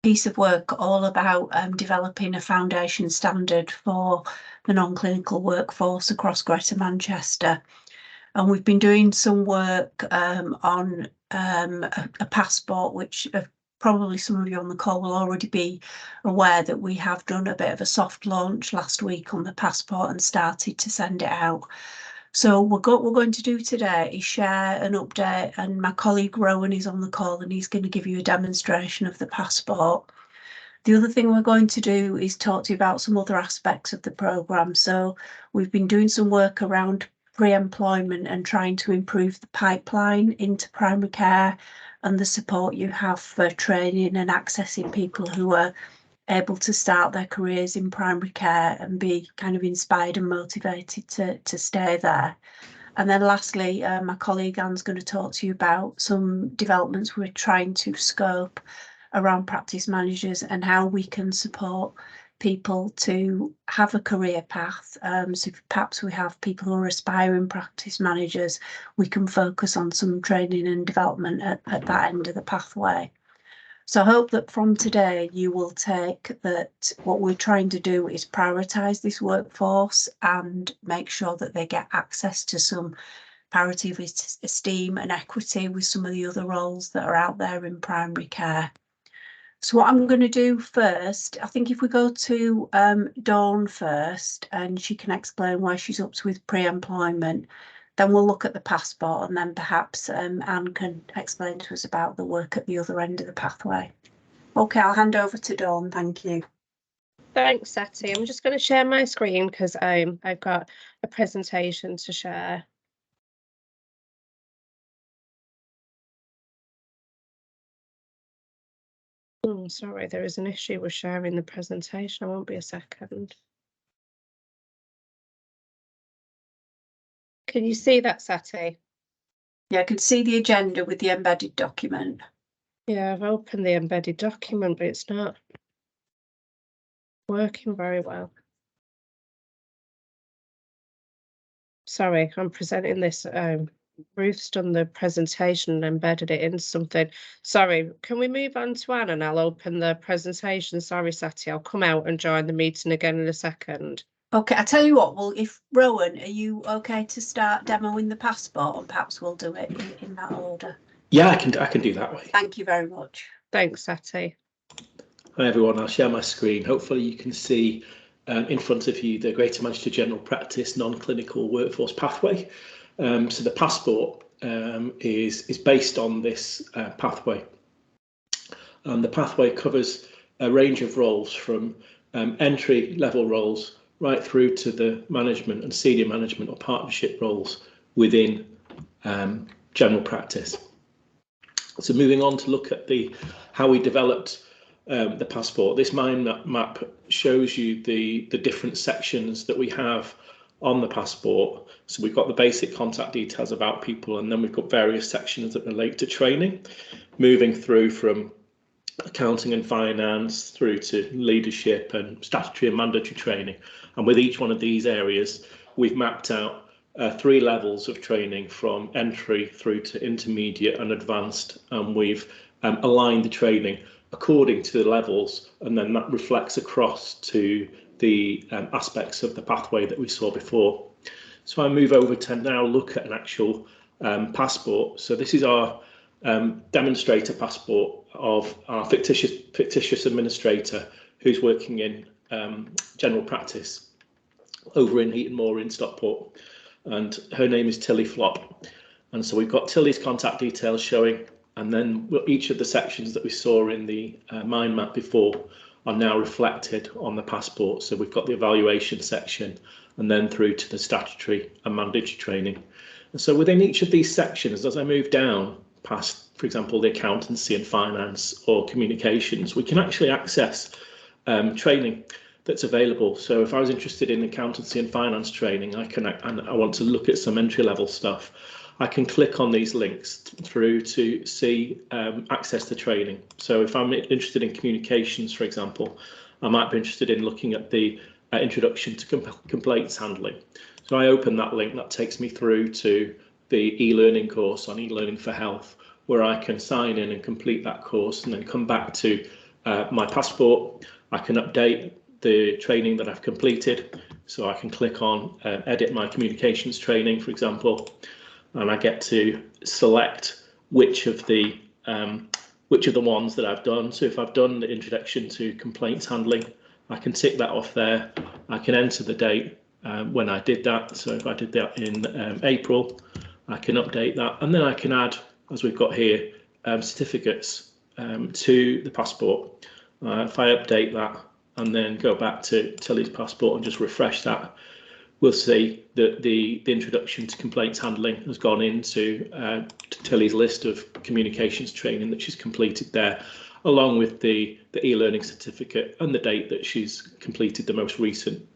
piece of work all about developing a foundation standard for the non-clinical workforce across Greater Manchester. And we've been doing some work on a passport, which probably some of you on the call will already be aware that we have done a bit of a soft launch last week on the passport and started to send it out. So what we're going to do today is share an update, and my colleague Rowan is on the call and he's going to give you a demonstration of the passport. The other thing we're going to do is talk to you about some other aspects of the programme. So we've been doing some work around pre-employment and trying to improve the pipeline into primary care and the support you have for training and accessing people who are able to start their careers in primary care and be kind of inspired and motivated to stay there. And then lastly, my colleague Anne's going to talk to you about some developments we're trying to scope around practice managers and how we can support people to have a career path. So if perhaps we have people who are aspiring practice managers, we can focus on some training and development at that end of the pathway. So I hope that from today you will take that what we're trying to do is prioritise this workforce and make sure that they get access to some parity of esteem and equity with some of the other roles that are out there in primary care. So what I'm going to do first, I think if we go to Dawn first and she can explain where she's up to with pre-employment, then we'll look at the passport and then perhaps Anne can explain to us about the work at the other end of the pathway. Okay, I'll hand over to Dawn. Thank you. Thanks, Sati. I'm just going to share my screen because I've got a presentation to share. Oh, sorry, there is an issue with sharing the presentation. I won't be a second. Can you see that, Sati? Yeah, I can see the agenda with the embedded document. Yeah, I've opened the embedded document, but it's not working very well. Sorry, I'm presenting this. Ruth's done the presentation and embedded it in something. Sorry, can we move on to Anne and I'll open the presentation? Sorry, Sati, I'll come out and join the meeting again in a second. Okay, I tell you what, well, if Rowan, are you okay to start demoing the passport and perhaps we'll do it in that order? Yeah, I can do that way. Thank you very much. Thanks, Sati. Hi everyone, I'll share my screen. Hopefully you can see in front of you the Greater Manchester General Practice non-clinical workforce pathway. So the passport is based on this pathway. And the pathway covers a range of roles from entry level roles right through to the management and senior management or partnership roles within general practice. So moving on to look at how we developed the passport. This mind map shows you the different sections that we have on the passport. So we've got the basic contact details about people, and then we've got various sections that relate to training, moving through from accounting and finance through to leadership and statutory and mandatory training. And with each one of these areas, we've mapped out 3 levels of training from entry through to intermediate and advanced, and we've aligned the training according to the levels, and then that reflects across to the aspects of the pathway that we saw before. So I move over to now look at an actual passport. So this is our demonstrator passport of our fictitious administrator who's working in general practice over in Heaton Moor in Stockport, and her name is Tilly Flop. And so we've got Tilly's contact details showing, and then each of the sections that we saw in the mind map before are now reflected on the passport. So we've got the evaluation section and then through to the statutory and mandatory training. And so within each of these sections, as I move down past, for example, the accountancy and finance or communications, we can actually access training that's available. So if I was interested in accountancy and finance training, and I want to look at some entry level stuff, I can click on these links through to see access to training. So if I'm interested in communications, for example, I might be interested in looking at the introduction to complaints handling. So I open that link, that takes me through to the e-learning course on e-learning for health, where I can sign in and complete that course and then come back to my passport, I can update the training that I've completed. So I can click on edit my communications training, for example, and I get to select which of the ones that I've done. So if I've done the introduction to complaints handling, I can tick that off there. I can enter the date when I did that. So if I did that in April, I can update that, and then I can add, as we've got here, certificates to the passport. If I update that and then go back to Tilly's passport and just refresh that, we'll see that the introduction to complaints handling has gone into Tilly's list of communications training that she's completed there, along with the e-learning certificate and the date that she's completed the most recent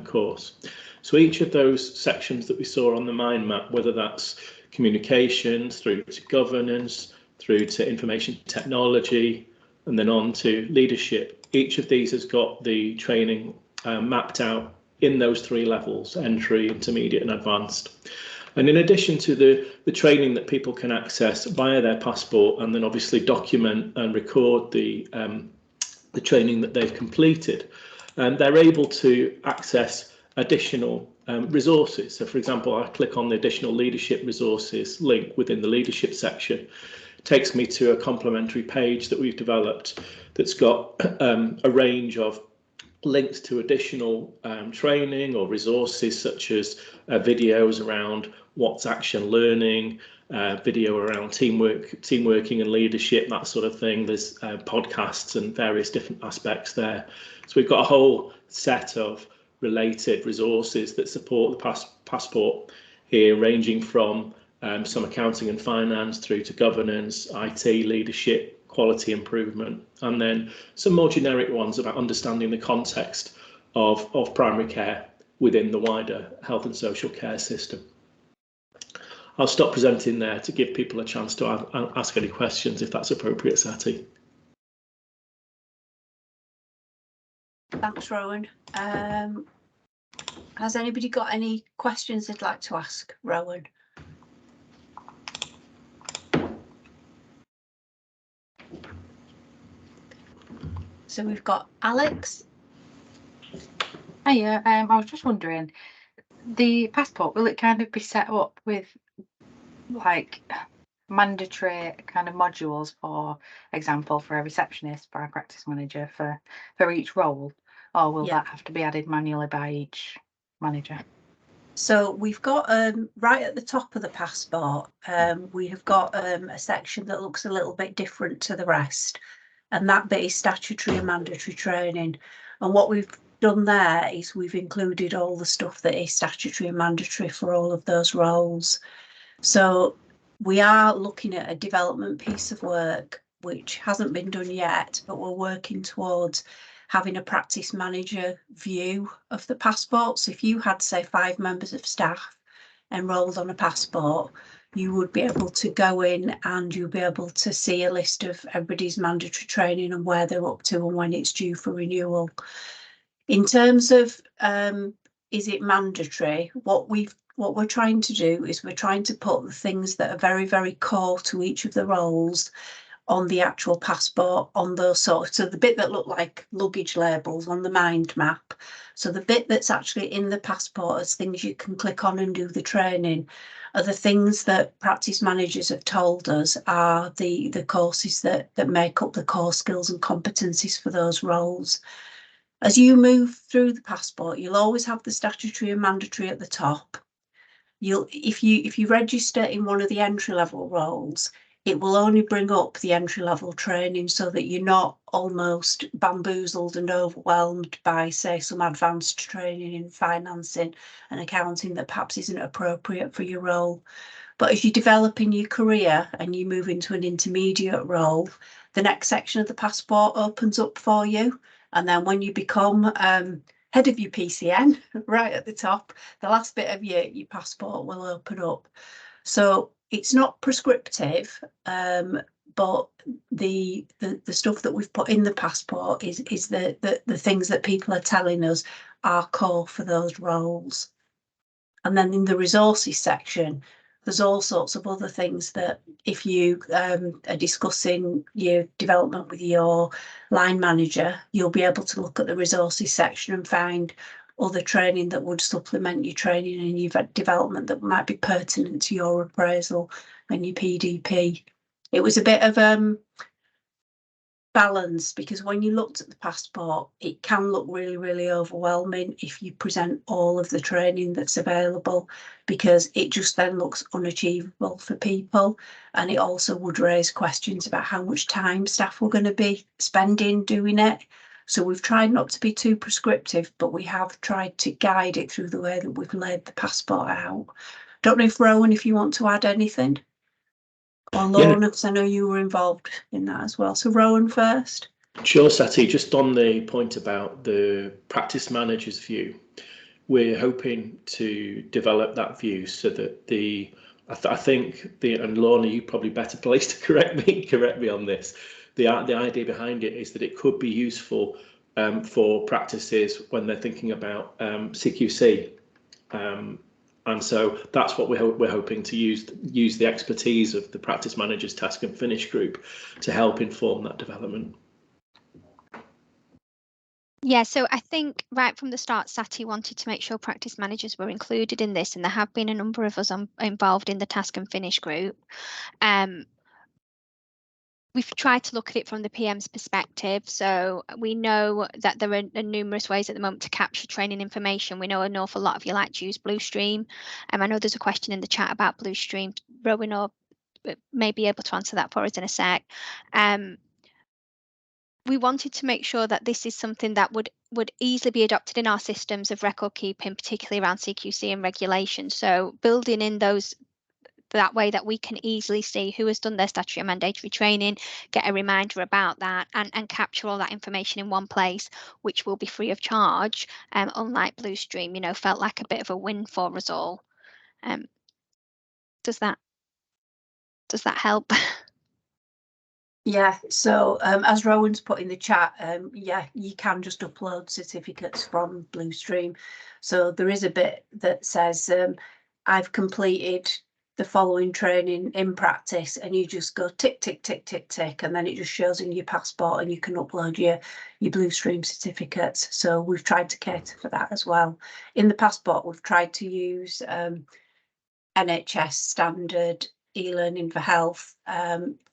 course. So each of those sections that we saw on the mind map, whether that's communications through to governance, through to information technology, and then on to leadership, each of these has got the training mapped out in those 3 levels: entry, intermediate and advanced. And in addition to the training that people can access via their passport and then obviously document and record the training that they've completed, they're able to access additional resources. So for example, I click on the additional leadership resources link within the leadership section. It takes me to a complementary page that we've developed that's got a range of links to additional training or resources, such as videos around what's action learning, video around teamworking and leadership, that sort of thing. There's podcasts and various different aspects there. So we've got a whole set of related resources that support the passport here, ranging from some accounting and finance through to governance, IT, leadership, quality improvement, and then some more generic ones about understanding the context of primary care within the wider health and social care system. I'll stop presenting there to give people a chance to ask any questions, if that's appropriate, Sati. Thanks, Rowan. Has anybody got any questions they'd like to ask Rowan? So we've got Alex. Hiya, I was just wondering, the passport, will it kind of be set up with like mandatory kind of modules, for example, for a receptionist, for a practice manager, for each role, or will that have to be added manually by each manager? So we've got right at the top of the passport, we have got a section that looks a little bit different to the rest, and that bit is statutory and mandatory training. And what we've done there is we've included all the stuff that is statutory and mandatory for all of those roles. So we are looking at a development piece of work which hasn't been done yet, but we're working towards having a practice manager view of the passport. So if you had, say, 5 members of staff enrolled on a passport, you would be able to go in and you'll be able to see a list of everybody's mandatory training and where they're up to and when it's due for renewal. In terms of is it mandatory, what we're trying to do is we're trying to put the things that are very, very core to each of the roles on the actual passport, on those sorts. So the bit that look like luggage labels on the mind map. So the bit that's actually in the passport as things you can click on and do the training are the things that practice managers have told us are the courses that make up the core skills and competencies for those roles. As you move through the passport, you'll always have the statutory and mandatory at the top. If you register in one of the entry-level roles, it will only bring up the entry-level training so that you're not almost bamboozled and overwhelmed by, say, some advanced training in financing and accounting that perhaps isn't appropriate for your role. But as you develop in your career and you move into an intermediate role, the next section of the passport opens up for you. And then when you become head of your PCN, right at the top, the last bit of your passport will open up. So it's not prescriptive, but the stuff that we've put in the passport is the things that people are telling us are core for those roles. And then in the resources section, there's all sorts of other things that if you are discussing your development with your line manager, you'll be able to look at the resources section and find other training that would supplement your training and your development that might be pertinent to your appraisal and your PDP. It was a bit of balance, because when you looked at the passport, it can look really, really overwhelming if you present all of the training that's available, because it just then looks unachievable for people. And it also would raise questions about how much time staff were going to be spending doing it. So we've tried not to be too prescriptive, but we have tried to guide it through the way that we've laid the passport out. Don't know if Rowan, if you want to add anything. Or Lorna, because I know you were involved in that as well. So Rowan first. Sure, Sati, just on the point about the practice manager's view, we're hoping to develop that view so that I think and Lorna, you're probably better placed to correct me on this. The idea behind it is that it could be useful for practices when they're thinking about CQC. And so that's what we're hoping to use the expertise of the practice managers task and finish group to help inform that development. Yeah, so I think right from the start, Sati wanted to make sure practice managers were included in this, and there have been a number of us involved in the task and finish group. We've tried to look at it from the PM's perspective. So we know that there are numerous ways at the moment to capture training information. We know an awful lot of you like to use Bluestream. I know there's a question in the chat about Bluestream. Rowan or may be able to answer that for us in a sec. We wanted to make sure that this is something that would easily be adopted in our systems of record keeping, particularly around CQC and regulation. So building in those that way that we can easily see who has done their statutory and mandatory training, get a reminder about that, and capture all that information in one place, which will be free of charge, unlike Bluestream, felt like a bit of a win for us all. Does that help? Yeah, so as Rowan's put in the chat, yeah, you can just upload certificates from Bluestream. So there is a bit that says I've completed the following training in practice, and you just go tick, tick, tick, tick, tick, and then it just shows in your passport and you can upload your Bluestream certificates. So we've tried to cater for that as well. In the passport, we've tried to use NHS standard e-learning for health,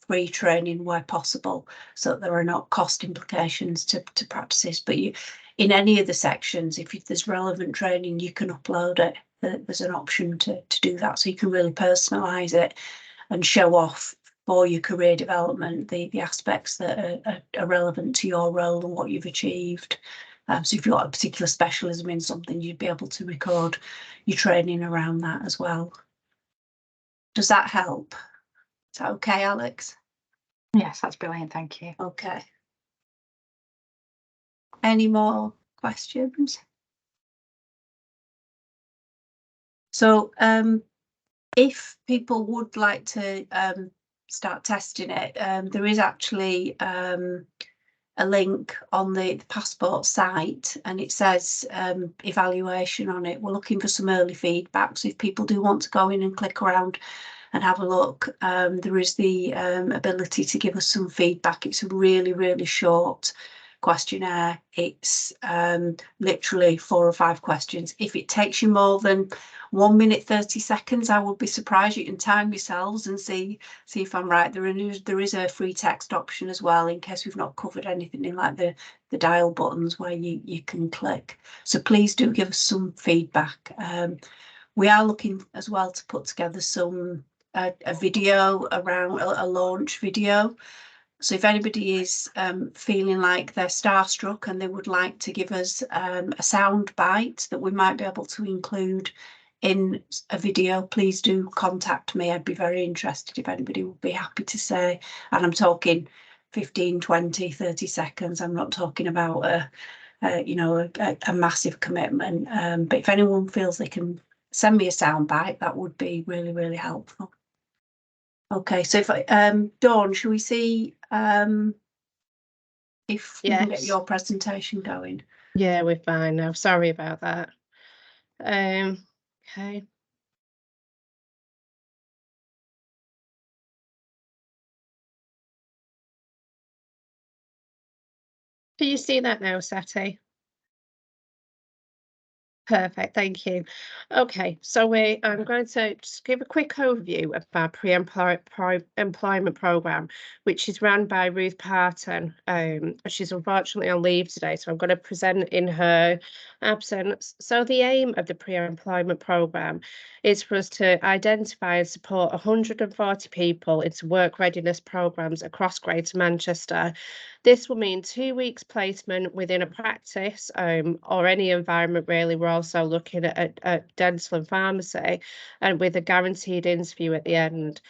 free training where possible, so that there are not cost implications to practices. But in any of the sections, if there's relevant training, you can upload it. There's an option to do that, so you can really personalise it and show off for your career development the aspects that are relevant to your role and what you've achieved. So if you've got a particular specialism in something, you'd be able to record your training around that as well. Does that help? Is that okay, Alex? Yes, that's brilliant. Thank you. Okay. Any more questions? So if people would like to start testing it, there is actually a link on the passport site, and it says evaluation on it. We're looking for some early feedback, so if people do want to go in and click around and have a look, there is the ability to give us some feedback. It's a really, really short questionnaire. It's literally 4 or 5 questions. If it takes you more than 1 minute 30 seconds, I would be surprised. You can time yourselves and see if I'm right. There is a free text option as well, in case we've not covered anything in like the dial buttons where you can click. So please do give us some feedback. We are looking as well to put together some a video around a launch video. So if anybody is feeling like they're starstruck and they would like to give us a sound bite that we might be able to include in a video, please do contact me. I'd be very interested if anybody would be happy to say, and I'm talking 15, 20, 30 seconds. I'm not talking about a massive commitment. But if anyone feels they can send me a sound bite, that would be really, really helpful. Okay, so if Dawn, should we see if we can get your presentation going? Yeah, we're fine now. Sorry about that. Okay. Can you see that now, Sati? Perfect, thank you. Okay, so I'm going to just give a quick overview of our pre-employment programme, which is run by Ruth Parton. She's unfortunately on leave today, so I'm going to present in her absence. So the aim of the pre-employment programme is for us to identify and support 140 people into work readiness programmes across Greater Manchester. This will mean 2 weeks placement within a practice or any environment really. We're also looking at dental and pharmacy, and with a guaranteed interview at the end.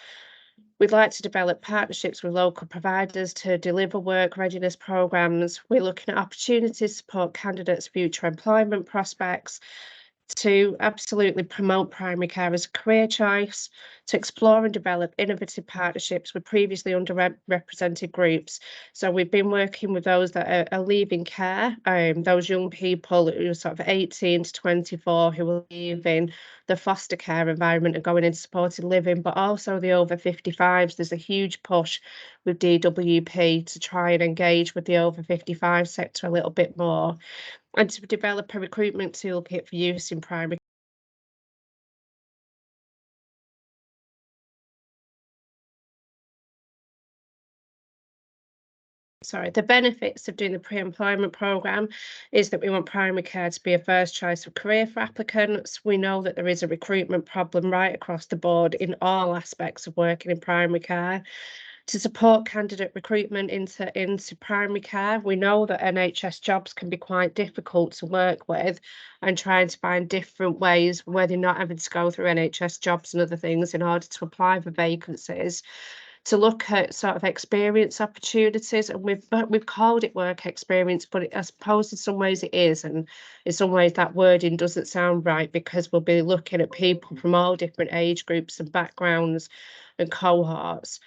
We'd like to develop partnerships with local providers to deliver work readiness programmes. We're looking at opportunities to support candidates' future employment prospects, to absolutely promote primary care as a career choice, to explore and develop innovative partnerships with previously underrepresented groups. So we've been working with those that are leaving care, those young people who are sort of 18 to 24 who are leaving the foster care environment and going into supported living, but also the over 55s. There's a huge push with DWP to try and engage with the over 55 sector a little bit more, and to develop a recruitment toolkit for use in primary. Sorry, the benefits of doing the pre-employment programme is that we want primary care to be a first choice of career for applicants. We know that there is a recruitment problem right across the board in all aspects of working in primary care. To support candidate recruitment into primary care, we know that NHS jobs can be quite difficult to work with, and trying to find different ways where they're not having to go through NHS jobs and other things in order to apply for vacancies. To look at sort of experience opportunities, and we've called it work experience, but I suppose in some ways it is, and in some ways that wording doesn't sound right, because we'll be looking at people from all different age groups and backgrounds and cohorts.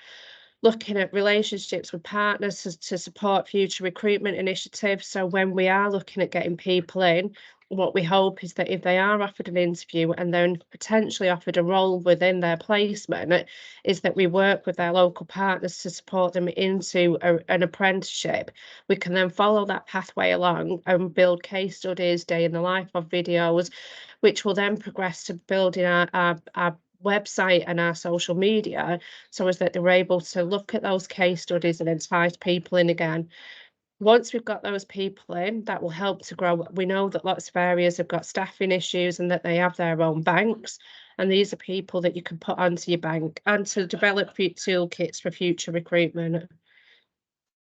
Looking at relationships with partners to support future recruitment initiatives. So when we are looking at getting people in, what we hope is that if they are offered an interview and then potentially offered a role within their placement, is that we work with their local partners to support them into an apprenticeship. We can then follow that pathway along and build case studies, day in the life of videos, which will then progress to building our website and our social media, so as that they're able to look at those case studies and entice people in again. Once we've got those people in, that will help to grow. We know that lots of areas have got staffing issues and that they have their own banks, and these are people that you can put onto your bank, and to develop toolkits for future recruitment.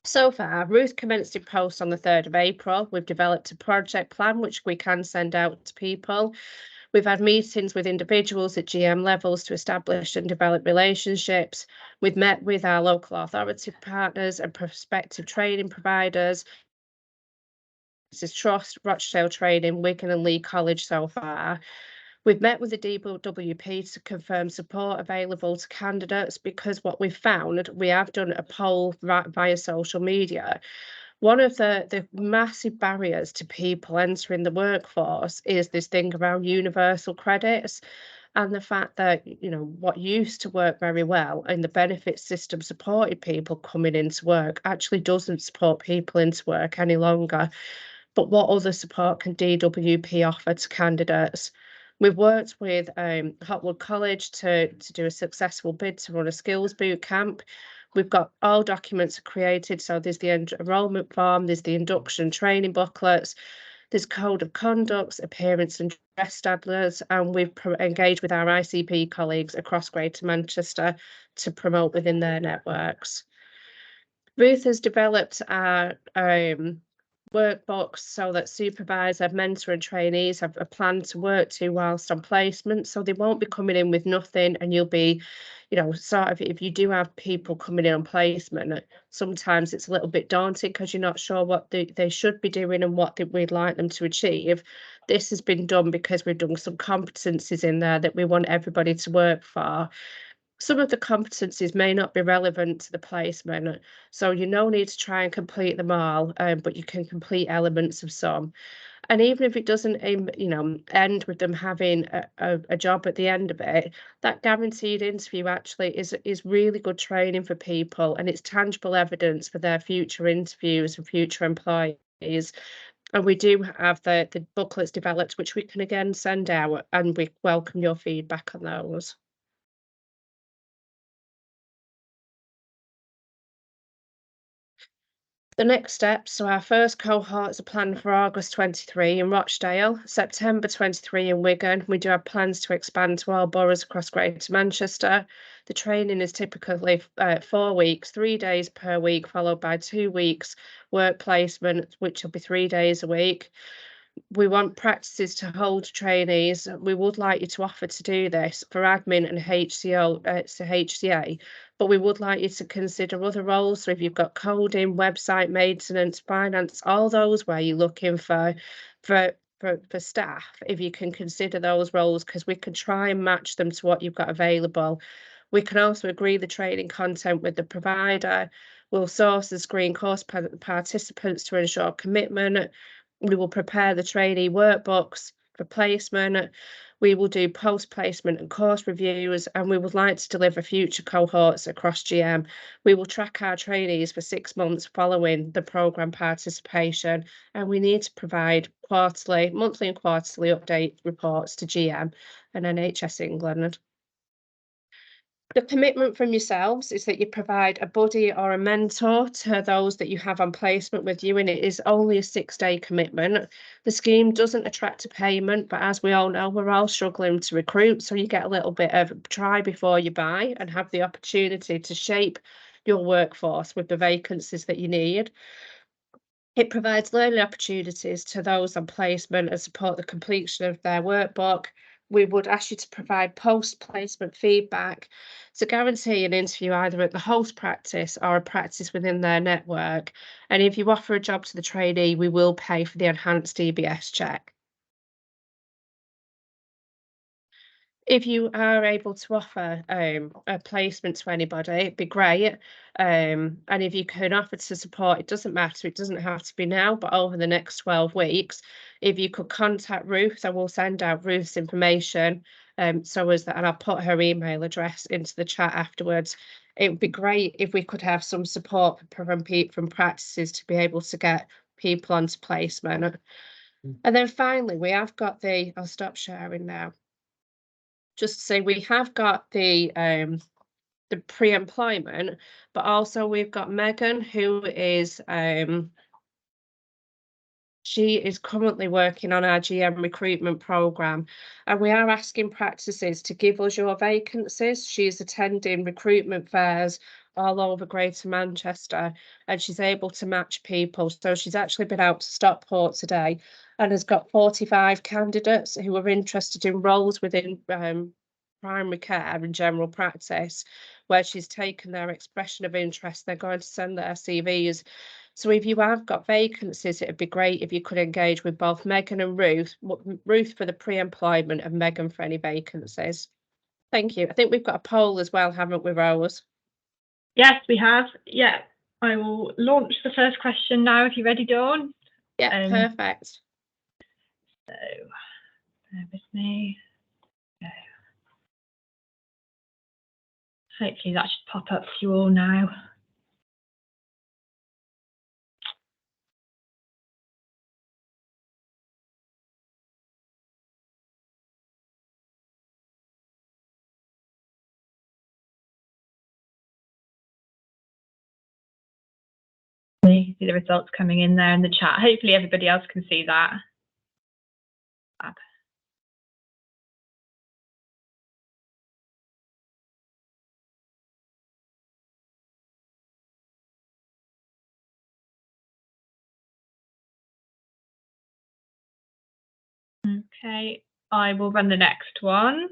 So far, Ruth commenced in post on the 3rd of April. We've developed a project plan which we can send out to people. We've had meetings with individuals at GM levels to establish and develop relationships. We've met with our local authority partners and prospective training providers. This is Trust, Rochdale Training, Wigan and Lee College so far. We've met with the DWP to confirm support available to candidates, because what we've found, we have done a poll via social media. One of the massive barriers to people entering the workforce is this thing around universal credits, and the fact that, you know, what used to work very well and the benefit system supported people coming into work actually doesn't support people into work any longer. But what other support can DWP offer to candidates? We've worked with Hotwood College to do a successful bid to run a skills boot camp. We've got all documents created, so there's the enrolment form, there's the induction training booklets, there's code of conducts, appearance and dress standards, and we've engaged with our ICP colleagues across Greater Manchester to promote within their networks. Ruth has developed our workbooks so that supervisor, mentor and trainees have a plan to work to whilst on placement, so they won't be coming in with nothing, and you'll be, you know, sort of, if you do have people coming in on placement, sometimes it's a little bit daunting because you're not sure what they should be doing and what we'd like them to achieve. This has been done because we've done some competencies in there that we want everybody to work for. some of the competencies may not be relevant to the placement, so you no need to try and complete them all, but you can complete elements of some. And even if it doesn't, end with them having a job at the end of it, that guaranteed interview actually is really good training for people, and it's tangible evidence for their future interviews and future employees. And we do have the booklets developed, which we can again send out, and we welcome your feedback on those. The next steps, so our first cohorts are planned for August 23 in Rochdale, September 23 in Wigan. We do have plans to expand to all boroughs across Greater Manchester. The training is typically 4 weeks, 3 days per week, followed by 2 weeks work placement, which will be 3 days a week. We want practices to hold trainees. We would like you to offer to do this for admin and HCA, but we would like you to consider other roles. So if you've got coding, website maintenance, finance, all those where you're looking for staff, if you can consider those roles, because we can try and match them to what you've got available. We can also agree the training content with the provider. We'll source and screen course participants to ensure commitment. We will prepare the trainee workbooks for placement. We will do post-placement and course reviews, and we would like to deliver future cohorts across GM. We will track our trainees for 6 months following the programme participation, and we need to provide monthly and quarterly update reports to GM and NHS England. The commitment from yourselves is that you provide a buddy or a mentor to those that you have on placement with you, and it is only a 6-day commitment. The scheme doesn't attract a payment, but as we all know, we're all struggling to recruit, so you get a little bit of try before you buy and have the opportunity to shape your workforce with the vacancies that you need. It provides learning opportunities to those on placement and support the completion of their workbook. We would ask you to provide post-placement feedback to guarantee an interview either at the host practice or a practice within their network. And if you offer a job to the trainee, we will pay for the enhanced DBS check. If you are able to offer a placement to anybody, it'd be great. And if you can offer to support, it doesn't matter, it doesn't have to be now, but over the next 12 weeks, if you could contact Ruth, I will send out Ruth's information. So as that, and I'll put her email address into the chat afterwards. It would be great if we could have some support from practices to be able to get people onto placement. And then finally, we have got I'll stop sharing now. Just to say we have got the pre-employment, but also we've got Megan, who is she is currently working on our GM recruitment programme, and we are asking practices to give us your vacancies. She's attending recruitment fairs all over Greater Manchester, and she's able to match people. So she's actually been out to Stockport today and has got 45 candidates who are interested in roles within primary care and general practice, where she's taken their expression of interest. They're going to send their CVs. So if you have got vacancies, it'd be great if you could engage with both Megan and Ruth for the pre-employment and Megan for any vacancies. Thank you. I think we've got a poll as well, haven't we, Rose? Yes, we have. Yeah, I will launch the first question now if you're ready, Dawn. Yeah, perfect. So, bear with me. Okay. Hopefully that should pop up for you all now. See the results coming in there in the chat. Hopefully everybody else can see that. Fab. Okay, I will run the next one.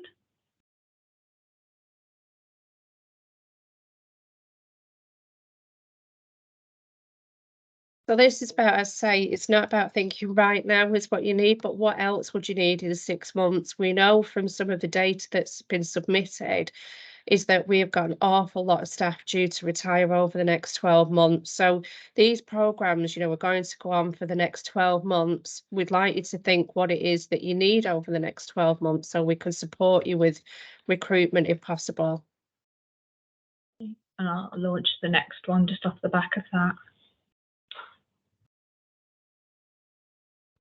So this is about, as I say, it's not about thinking right now is what you need, but what else would you need in 6 months? We know from some of the data that's been submitted is that we have got an awful lot of staff due to retire over the next 12 months. So these programs, are going to go on for the next 12 months. We'd like you to think what it is that you need over the next 12 months so we can support you with recruitment if possible. And I'll launch the next one just off the back of that.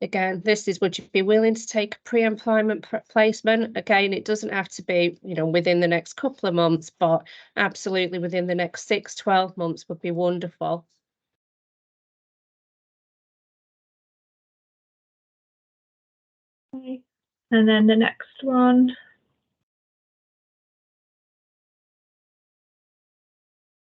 Again, this is, would you be willing to take a pre-employment placement? Again, it doesn't have to be, within the next couple of months, but absolutely within the next 6-12 months would be wonderful. Okay. And then the next one.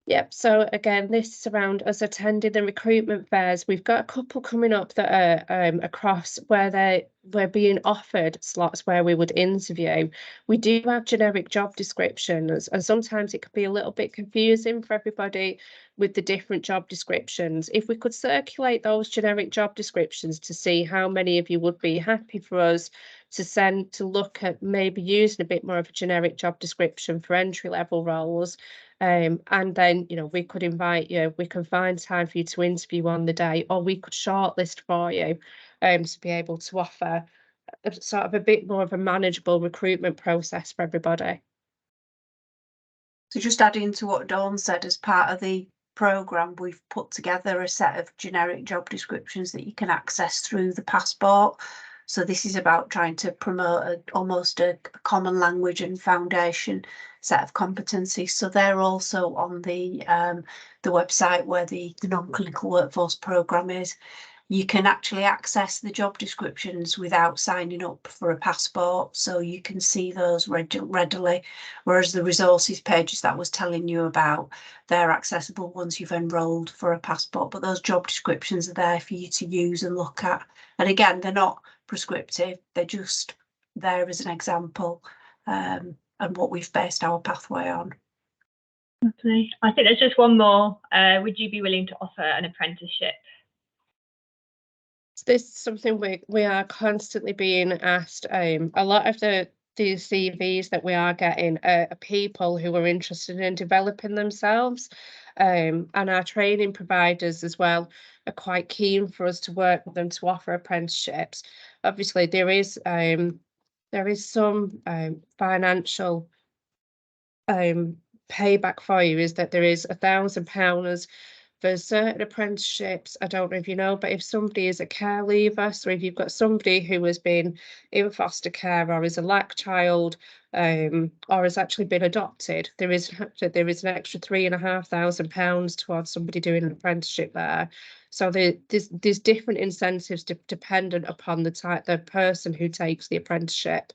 Yep, so again, this is around us attending the recruitment fairs. We've got a couple coming up that are across where we're being offered slots where we would interview. We do have generic job descriptions, and sometimes it can be a little bit confusing for everybody with the different job descriptions. If we could circulate those generic job descriptions to see how many of you would be happy for us to send to look at maybe using a bit more of a generic job description for entry-level roles. And then, we could invite you, we can find time for you to interview on the day, or we could shortlist for you to be able to offer sort of a bit more of a manageable recruitment process for everybody. So just adding to what Dawn said, as part of the programme, we've put together a set of generic job descriptions that you can access through the passport. So this is about trying to promote almost a common language and foundation set of competencies. So they're also on the website where the non-clinical workforce programme is. You can actually access the job descriptions without signing up for a passport, so you can see those readily, whereas the resources pages that I was telling you about, they're accessible once you've enrolled for a passport, but those job descriptions are there for you to use and look at. And again, they're not prescriptive, they're just there as an example, and what we've based our pathway on. Lovely. I think there's just one more. Would you be willing to offer an apprenticeship? This is something we are constantly being asked. A lot of the CVs that we are getting are people who are interested in developing themselves, and our training providers as well are quite keen for us to work with them to offer apprenticeships. Obviously, there is some financial payback for you, is that there is £1,000 for certain apprenticeships. I don't know if you know, but if somebody is a care leaver, so if you've got somebody who has been in foster care or is a lack child, or has actually been adopted, there is an extra £3,500 towards somebody doing an apprenticeship there. So there's different incentives dependent upon the person who takes the apprenticeship.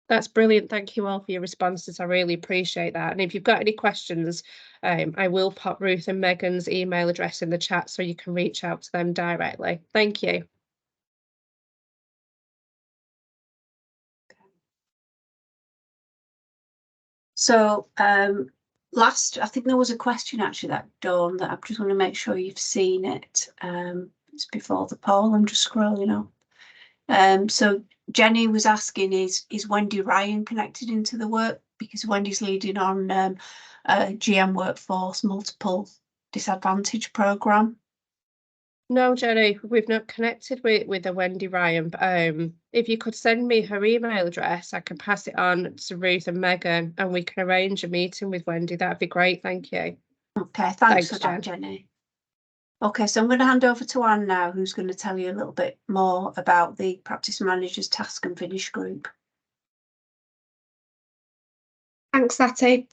That's brilliant. Thank you all for your responses. I really appreciate that. And if you've got any questions, I will pop Ruth and Megan's email address in the chat so you can reach out to them directly. Thank you. So last, I think there was a question actually that Dawn, that I just want to make sure you've seen it. It's before the poll. I'm just scrolling up. So Jenny was asking, is Wendy Ryan connected into the work? Because Wendy's leading on GM Workforce Multiple Disadvantage Programme. No, Jenny, we've not connected with a Wendy Ryan. But, if you could send me her email address, I can pass it on to Ruth and Megan, and we can arrange a meeting with Wendy. That'd be great. Thank you. Okay, thanks for that, Jenny. Okay, so I'm going to hand over to Anne now, who's going to tell you a little bit more about the Practice Managers Task and Finish group. Thanks, Satty.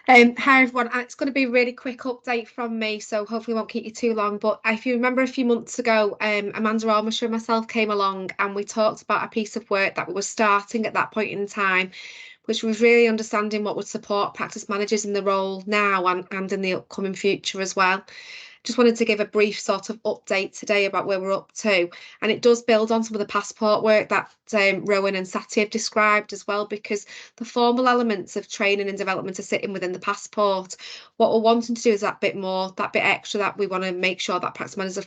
Hi everyone. It's going to be a really quick update from me, so hopefully won't keep you too long. But if you remember a few months ago, Amanda Almasher and myself came along and we talked about a piece of work that we were starting at that point in time, which was really understanding what would support practice managers in the role now and in the upcoming future as well. Just wanted to give a brief sort of update today about where we're up to, and it does build on some of the passport work that Rowan and Satty have described as well, because the formal elements of training and development are sitting within the passport. What we're wanting to do is that bit extra, that we want to make sure that practice managers are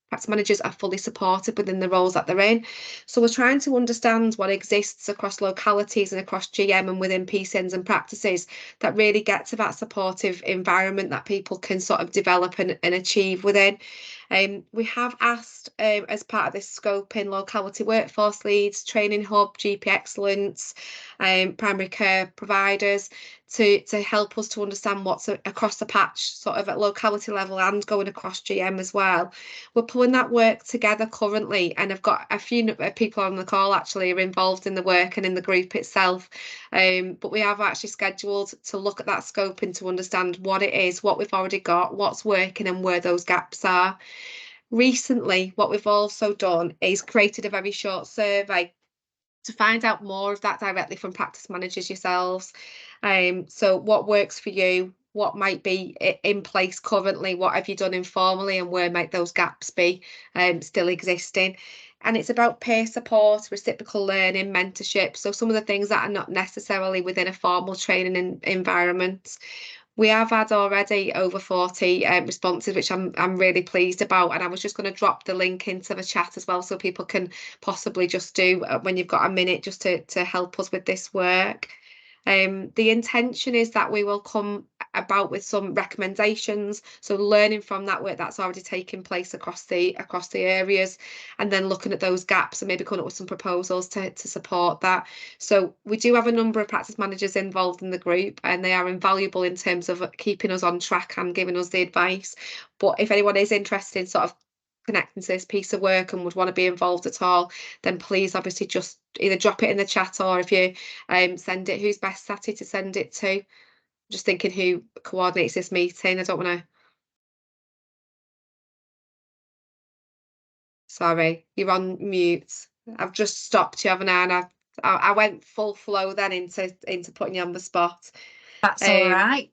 practice managers are fully supported within the roles that they're in. So we're trying to understand what exists across localities and across GM and within PCNs and practices that really get to that supportive environment that people can sort of develop and achieve within. We have asked, as part of this scoping, locality workforce leads, training hub, GP excellence, primary care providers to help us to understand what's across the patch, sort of at locality level and going across GM as well. We're pulling that work together currently, and I've got a few people on the call actually are involved in the work and in the group itself. But we have actually scheduled to look at that scoping to understand what it is, what we've already got, what's working and where those gaps are. Recently, what we've also done is created a very short survey to find out more of that directly from practice managers yourselves. So what works for you? What might be in place currently? What have you done informally, and where might those gaps be still existing? And it's about peer support, reciprocal learning, mentorship. So some of the things that are not necessarily within a formal training environment. We have had already over 40 responses, which I'm really pleased about. And I was just going to drop the link into the chat as well, so people can possibly just do when you've got a minute just to help us with this work. The intention is that we will come about with some recommendations, so learning from that work that's already taken place across the areas, and then looking at those gaps and maybe coming up with some proposals to support that. So we do have a number of practice managers involved in the group, and they are invaluable in terms of keeping us on track and giving us the advice. But if anyone is interested in sort of connecting to this piece of work and would want to be involved at all, then please obviously just either drop it in the chat, or if you send it, who's best Sati to send it to? I'm just thinking who coordinates this meeting. I don't want to. Sorry, you're on mute. I've just stopped you, haven't I? And I went full flow then into putting you on the spot. That's all right.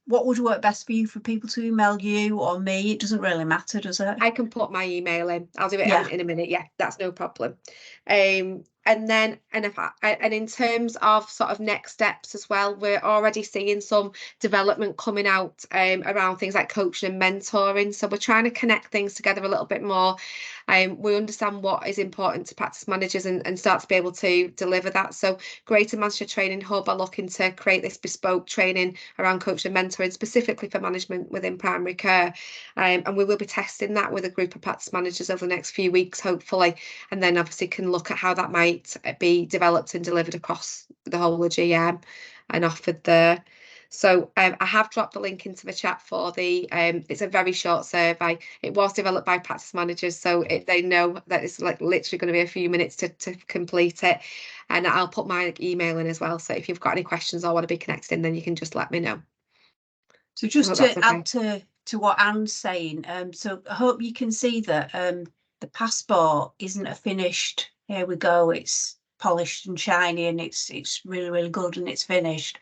What would work best for you, for people to email you or me? It doesn't really matter, does it? I can put my email in. I'll do it in a minute. Yeah, that's no problem. And then, and in terms of sort of next steps as well, we're already seeing some development coming out around things like coaching and mentoring. So we're trying to connect things together a little bit more. We understand what is important to practice managers and start to be able to deliver that. So Greater Manchester Training Hub are looking to create this bespoke training around coaching and mentoring specifically for management within primary care. And we will be testing that with a group of practice managers over the next few weeks, hopefully, and then obviously can look at how that might be developed and delivered across the whole of GM and offered there. So I have dropped the link into the chat for the, it's a very short survey. It was developed by practice managers, so they know that it's like literally going to be a few minutes to complete it. And I'll put my email in as well. So if you've got any questions or want to be connected in, then you can just let me know. So just to add to what Anne's saying, so I hope you can see that the passport isn't a finished, here we go, it's polished and shiny and it's really, really good and it's finished.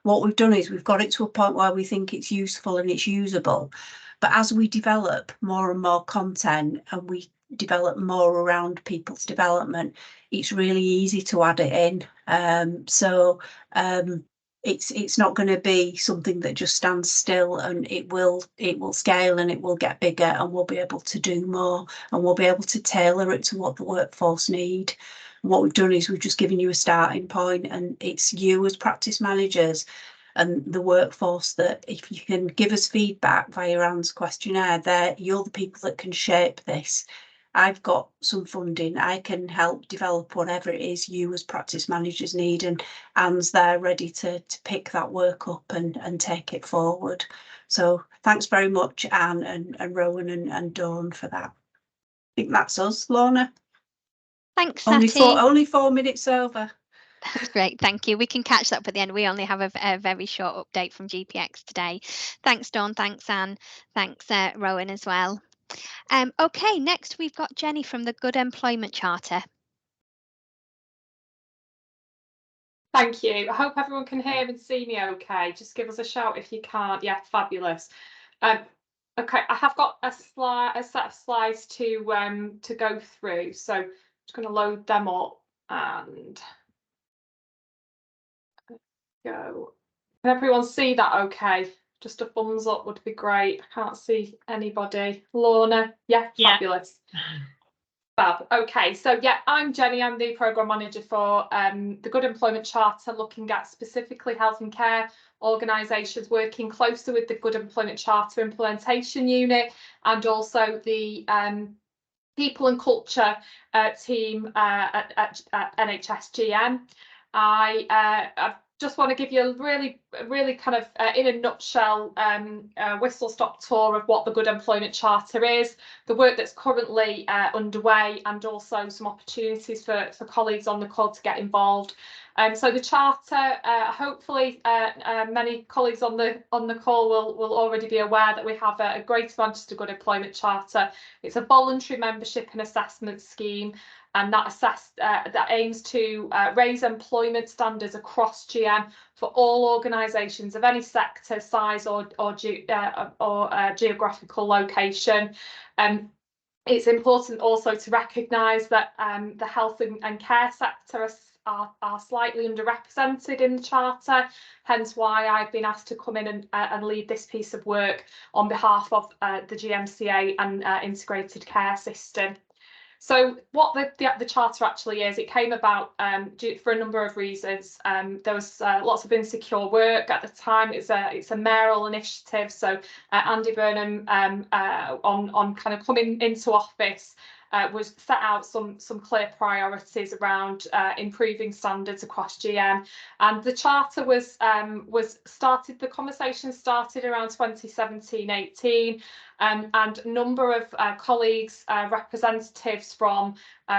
What we've done is we've got it to a point where we think it's useful and it's usable. But as we develop more and more content and we develop more around people's development, it's really easy to add it in. It's not going to be something that just stands still, and it will scale and it will get bigger, and we'll be able to do more, and we'll be able to tailor it to what the workforce need. And what we've done is we've just given you a starting point, and it's you as practice managers and the workforce that, if you can give us feedback via Anne's questionnaire, there you're the people that can shape this. I've got some funding, I can help develop whatever it is you as practice managers need, and Anne's there ready to pick that work up and take it forward. So thanks very much, Anne and Rowan and Dawn, for that. I think that's us, Lorna. Thanks, Sati. Only 4 minutes over. That's great, thank you. We can catch that up at the end. We only have a very short update from GPX today. Thanks, Dawn, thanks, Anne, thanks, Rowan as well. Okay, next we've got Jenny from the Good Employment Charter. Thank you. I hope everyone can hear and see me okay. Just give us a shout if you can't. Yeah, fabulous. Okay, I have got a set of slides to go through, so I'm just going to load them up and go. Can everyone see that okay? Just a thumbs up would be great. I can't see anybody. Lorna, yeah, Yeah. fabulous. Fab. Okay, so yeah, I'm Jenny. I'm the programme manager for the Good Employment Charter, looking at specifically health and care organisations, working closer with the Good Employment Charter implementation unit and also the people and culture team at NHS-GM. I just want to give you a really kind of in a nutshell whistle-stop tour of what the Good Employment Charter is, the work that's currently underway, and also some opportunities for colleagues on the call to get involved. So the Charter, hopefully many colleagues on the call will already be aware that we have a Greater Manchester Good Employment Charter. It's a voluntary membership and assessment scheme, and that aims to raise employment standards across GM for all organisations of any sector, size, or geographical location. It's important also to recognise that the health and care sector are slightly underrepresented in the Charter, hence why I've been asked to come in and lead this piece of work on behalf of the GMCA and integrated care system. So what the Charter actually is, it came about for a number of reasons. There was lots of insecure work at the time. It's a mayoral initiative. So Andy Burnham, on kind of coming into office, was set out some clear priorities around improving standards across GM, and the Charter was started. The conversation started around 2017-18. And a number of colleagues, representatives from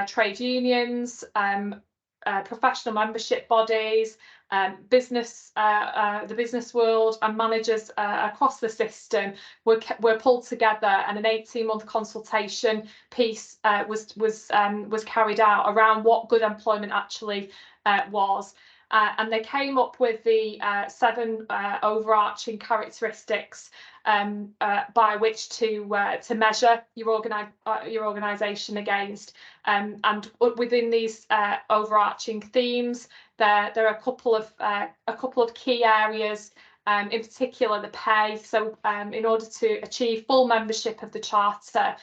trade unions, professional membership bodies, business, the business world, and managers across the system were pulled together, and an 18-month consultation piece was carried out around what good employment actually was. And they came up with the 7 overarching characteristics by which to measure your organisation against. And within these overarching themes, there are a couple of key areas. In particular, the pay. So in order to achieve full membership of the Charter,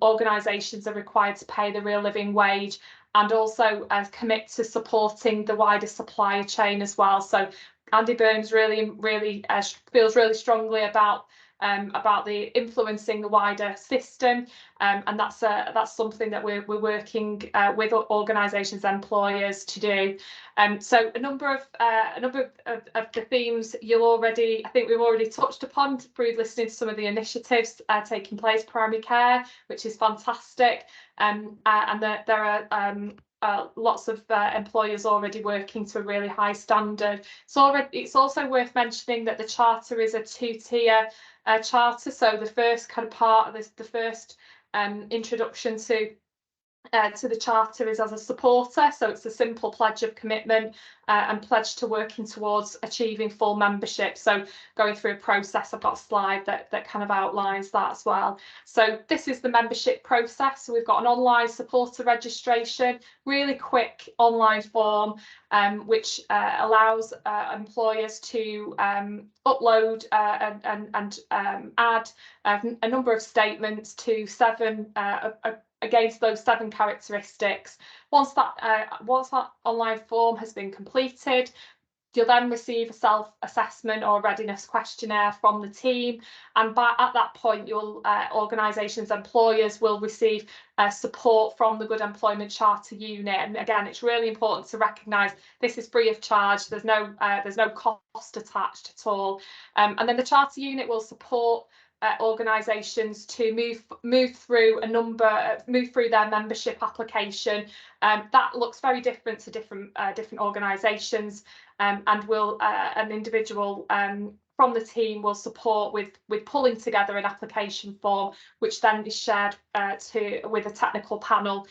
organisations are required to pay the real living wage, and also commit to supporting the wider supply chain as well. So Andy Burns really feels really strongly about the influencing the wider system, and that's something that we're working with organisations, employers to do. So a number of the themes I think we've already touched upon through listening to some of the initiatives taking place. Primary care, which is fantastic, and there are lots of employers already working to a really high standard. It's also worth mentioning that the Charter is a 2-tier charter. So the first kind of part of this, the first introduction to the Charter is as a supporter. So it's a simple pledge of commitment and pledge to working towards achieving full membership. So going through a process, I've got a slide that kind of outlines that as well. So this is the membership process. So we've got an online supporter registration, really quick online form, which allows employers to upload and add a number of statements to against those 7 characteristics. Once that online form has been completed, you'll then receive a self-assessment or readiness questionnaire from the team, and at that point, your organisations, employers will receive support from the Good Employment Charter unit. And again, it's really important to recognise this is free of charge. There's no cost attached at all. And then the Charter unit will support organisations to move through their membership application. That looks very different to different organisations, and an individual from the team will support with pulling together an application form, which then is shared with a technical panel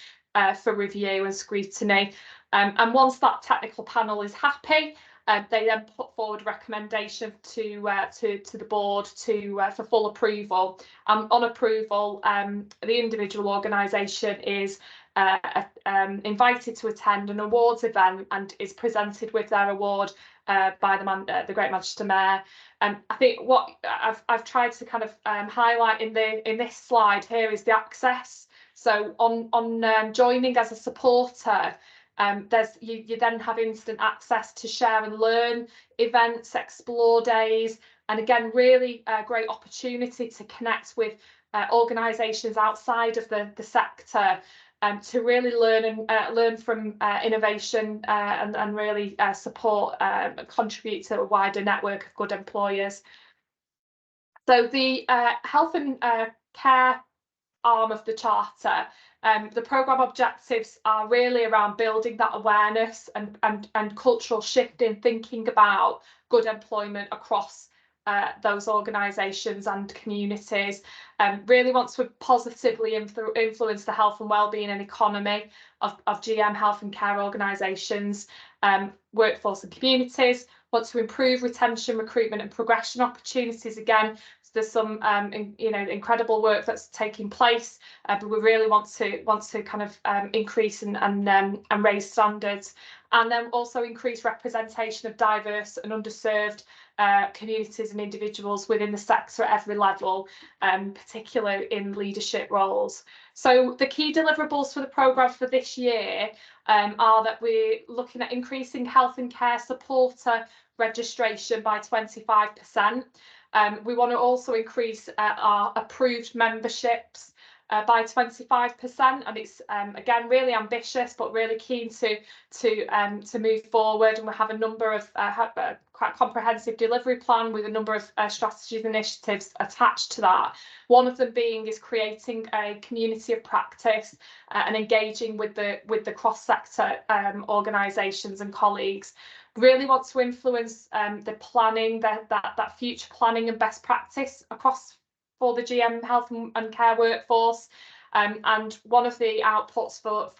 for review and scrutiny. And once that technical panel is happy, They then put forward a recommendation to the board for full approval. On approval, the individual organisation is invited to attend an awards event and is presented with their award by the Greater Manchester Mayor. I think what I've tried to kind of highlight in this slide here is the access. So on joining as a supporter, you then have instant access to share and learn events, explore days, and again, really a great opportunity to connect with organisations outside of the sector. To really learn from innovation and really support and contribute to a wider network of good employers. So the health and care arm of the charter, the programme objectives are really around building that awareness and cultural shift in thinking about good employment across those organisations and communities. Really wants to positively influence the health and wellbeing and economy of GM health and care organisations, workforce and communities. Want to improve retention, recruitment and progression opportunities. Again, there's some incredible work that's taking place, but we really want to kind of increase and raise standards, and then also increase representation of diverse and underserved communities and individuals within the sector at every level, particularly in leadership roles. So the key deliverables for the programme for this year are that we're looking at increasing health and care supporter registration by 25%. We want to also increase our approved memberships by 25%, and it's again really ambitious but really keen to move forward, and we have a number of quite comprehensive delivery plan with a number of strategies and initiatives attached to that. One of them being is creating a community of practice and engaging with the cross-sector organisations and colleagues. Really want to influence the planning, that future planning and best practice across for the GM health and care workforce. And one of the outputs for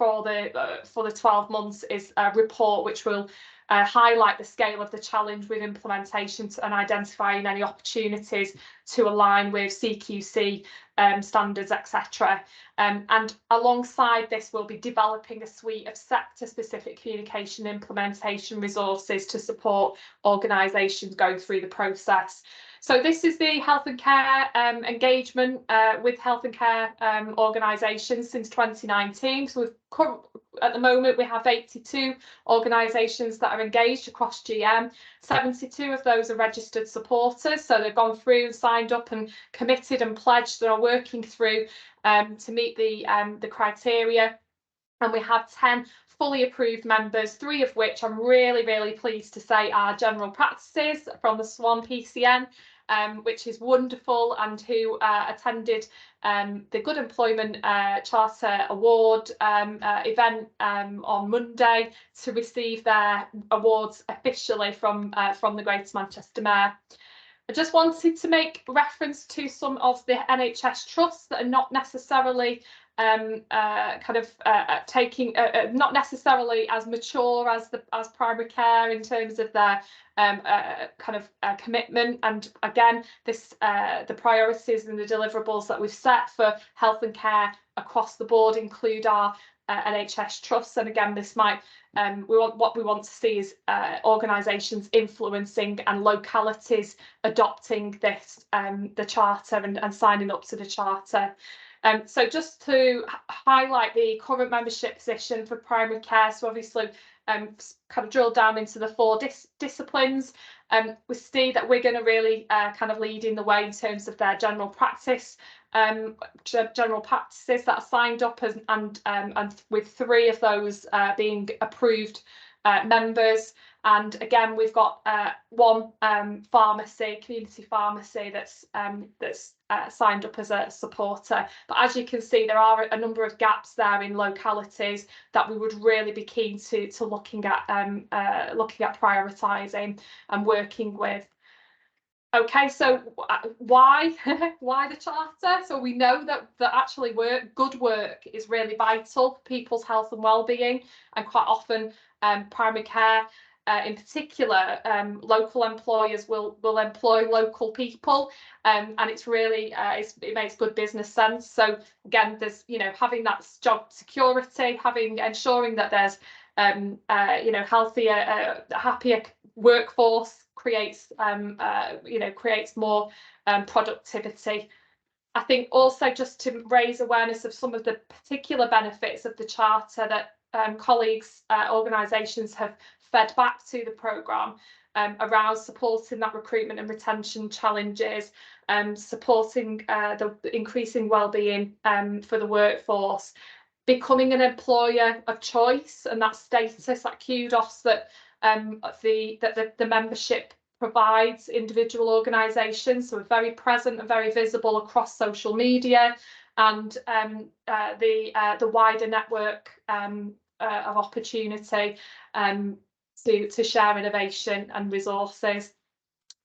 the 12 months is a report which will highlight the scale of the challenge with implementation and identifying any opportunities to align with CQC standards, etc. And alongside this, we'll be developing a suite of sector-specific communication implementation resources to support organisations going through the process. So this is the health and care engagement with health and care organisations since 2019. So at the moment we have 82 organisations that are engaged across GM. 72 of those are registered supporters, so they've gone through and signed up and committed and pledged and are working through to meet the criteria. And we have 10 fully approved members, 3 of which I'm really pleased to say are general practices from the Swan PCN, which is wonderful, and who attended the Good Employment Charter Award event on Monday to receive their awards officially from the Greater Manchester Mayor. I just wanted to make reference to some of the NHS trusts that are not necessarily taking not necessarily as mature as primary care in terms of their commitment. And again, this the priorities and the deliverables that we've set for health and care across the board include our NHS trusts. And again, this might what we want to see is organisations influencing and localities adopting this the charter and signing up to the charter. So just to highlight the current membership position for primary care, so obviously kind of drill down into the 4 disciplines. We see that we're going to really kind of lead in the way in terms of their general practice, general practices that are signed up, and with 3 of those being approved members. And again, we've got 1 pharmacy, community pharmacy, that's signed up as a supporter. But as you can see, there are a number of gaps there in localities that we would really be keen to looking at prioritising and working with. Okay, so why the charter? So we know that actually good work is really vital for people's health and well-being, and quite often primary care in particular, local employers will employ local people, and it's really it makes good business sense. So again, there's having that job security, ensuring that there's healthier, happier workforce creates creates more productivity. I think also just to raise awareness of some of the particular benefits of the charter that colleagues, organisations have fed back to the programme around supporting that recruitment and retention challenges, supporting the increasing wellbeing for the workforce, becoming an employer of choice, and that status, that kudos that the membership provides individual organisations. So we're very present and very visible across social media and the wider network of opportunity to share innovation and resources.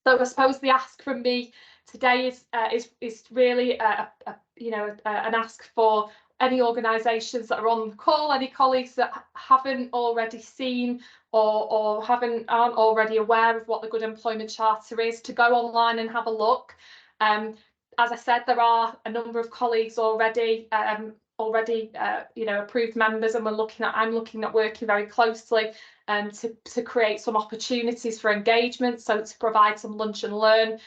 So I suppose the ask from me today is really an ask for any organisations that are on the call, any colleagues that haven't already seen or aren't already aware of what the Good Employment Charter is, to go online and have a look. As I said, there are a number of colleagues already approved members, and I'm looking at working very closely to create some opportunities for engagement, so to provide some lunch and learn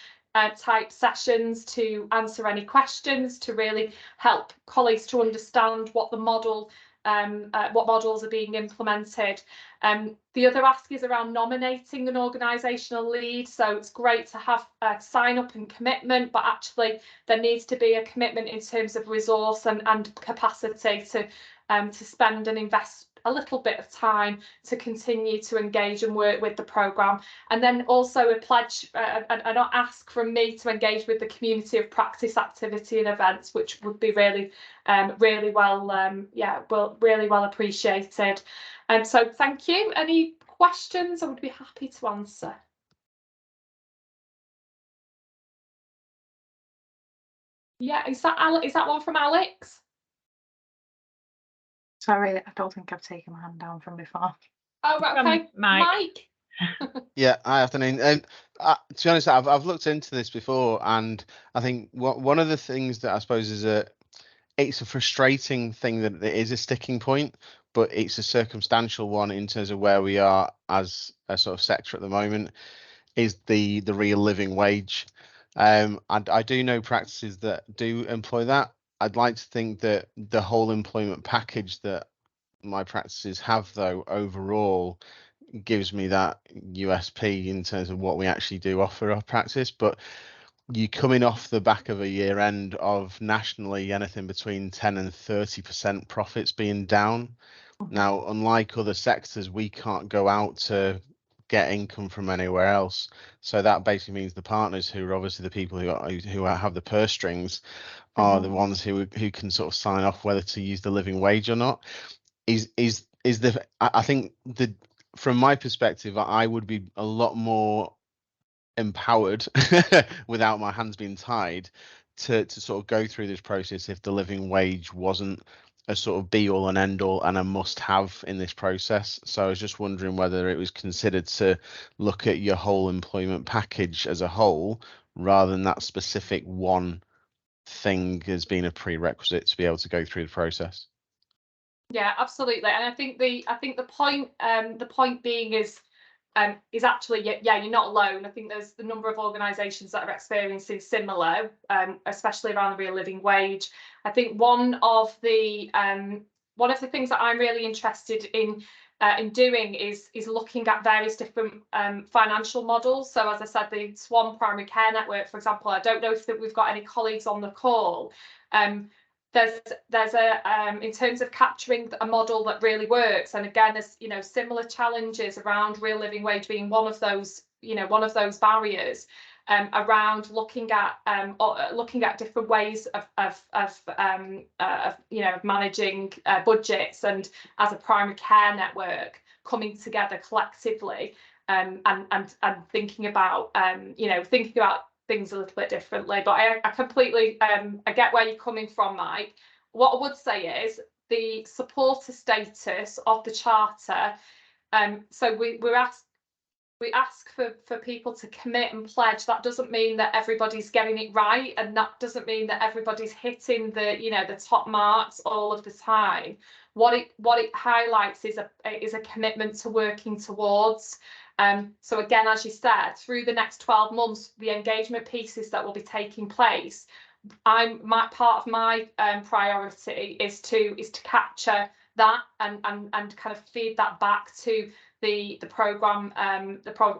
type sessions to answer any questions, to really help colleagues to understand what the model, what models are being implemented. The other ask is around nominating an organisational lead. So it's great to have a sign up and commitment, but actually there needs to be a commitment in terms of resource and capacity to spend and invest a little bit of time to continue to engage and work with the programme. And then also a pledge, an ask from me to engage with the community of practice, activity and events, which would be really well appreciated. And so thank you. Any questions? I would be happy to answer. Yeah, is that one from Alex? Sorry, I don't think I've taken my hand down from before. Oh, right, okay. Mike. Yeah, hi, afternoon. To be honest, I've looked into this before, and I think one of the things that I suppose is it's a frustrating thing that it is a sticking point, but it's a circumstantial one in terms of where we are as a sort of sector at the moment, is the real living wage. I do know practices that do employ that. I'd like to think that the whole employment package that my practices have, though, overall gives me that USP in terms of what we actually do offer our practice. But you coming off the back of a year end of nationally anything between 10 and 30% profits being down. Now, unlike other sectors, we can't go out to get income from anywhere else. So that basically means the partners, who are obviously the people who have the purse strings, are the ones who can sort of sign off whether to use the living wage or not. I think from my perspective, I would be a lot more empowered without my hands being tied to sort of go through this process if the living wage wasn't a sort of be all and end all and a must have in this process. So I was just wondering whether it was considered to look at your whole employment package as a whole rather than that specific one thing as being a prerequisite to be able to go through the process. Yeah, absolutely. And I think the point being is actually, yeah, you're not alone. I think there's the number of organisations that are experiencing similar, especially around the real living wage. I think one of the things that I'm really interested in doing is looking at various different financial models. So as I said, the Swan Primary Care Network, for example, I don't know if we've got any colleagues on the call. There's a in terms of capturing a model that really works, and again, there's similar challenges around real living wage being one of those barriers around looking at different ways of managing budgets, and as a primary care network coming together collectively and thinking about things a little bit differently. But I completely I get where you're coming from, Mike. What I would say is the supporter status of the charter. So we're asked we ask for people to commit and pledge. That doesn't mean that everybody's getting it right, and that doesn't mean that everybody's hitting the, you know, the top marks all of the time. What it highlights is a commitment to working towards. So again, as you said, through the next 12 months, the engagement pieces that will be taking place, part of my priority is to capture that and kind of feed that back to the program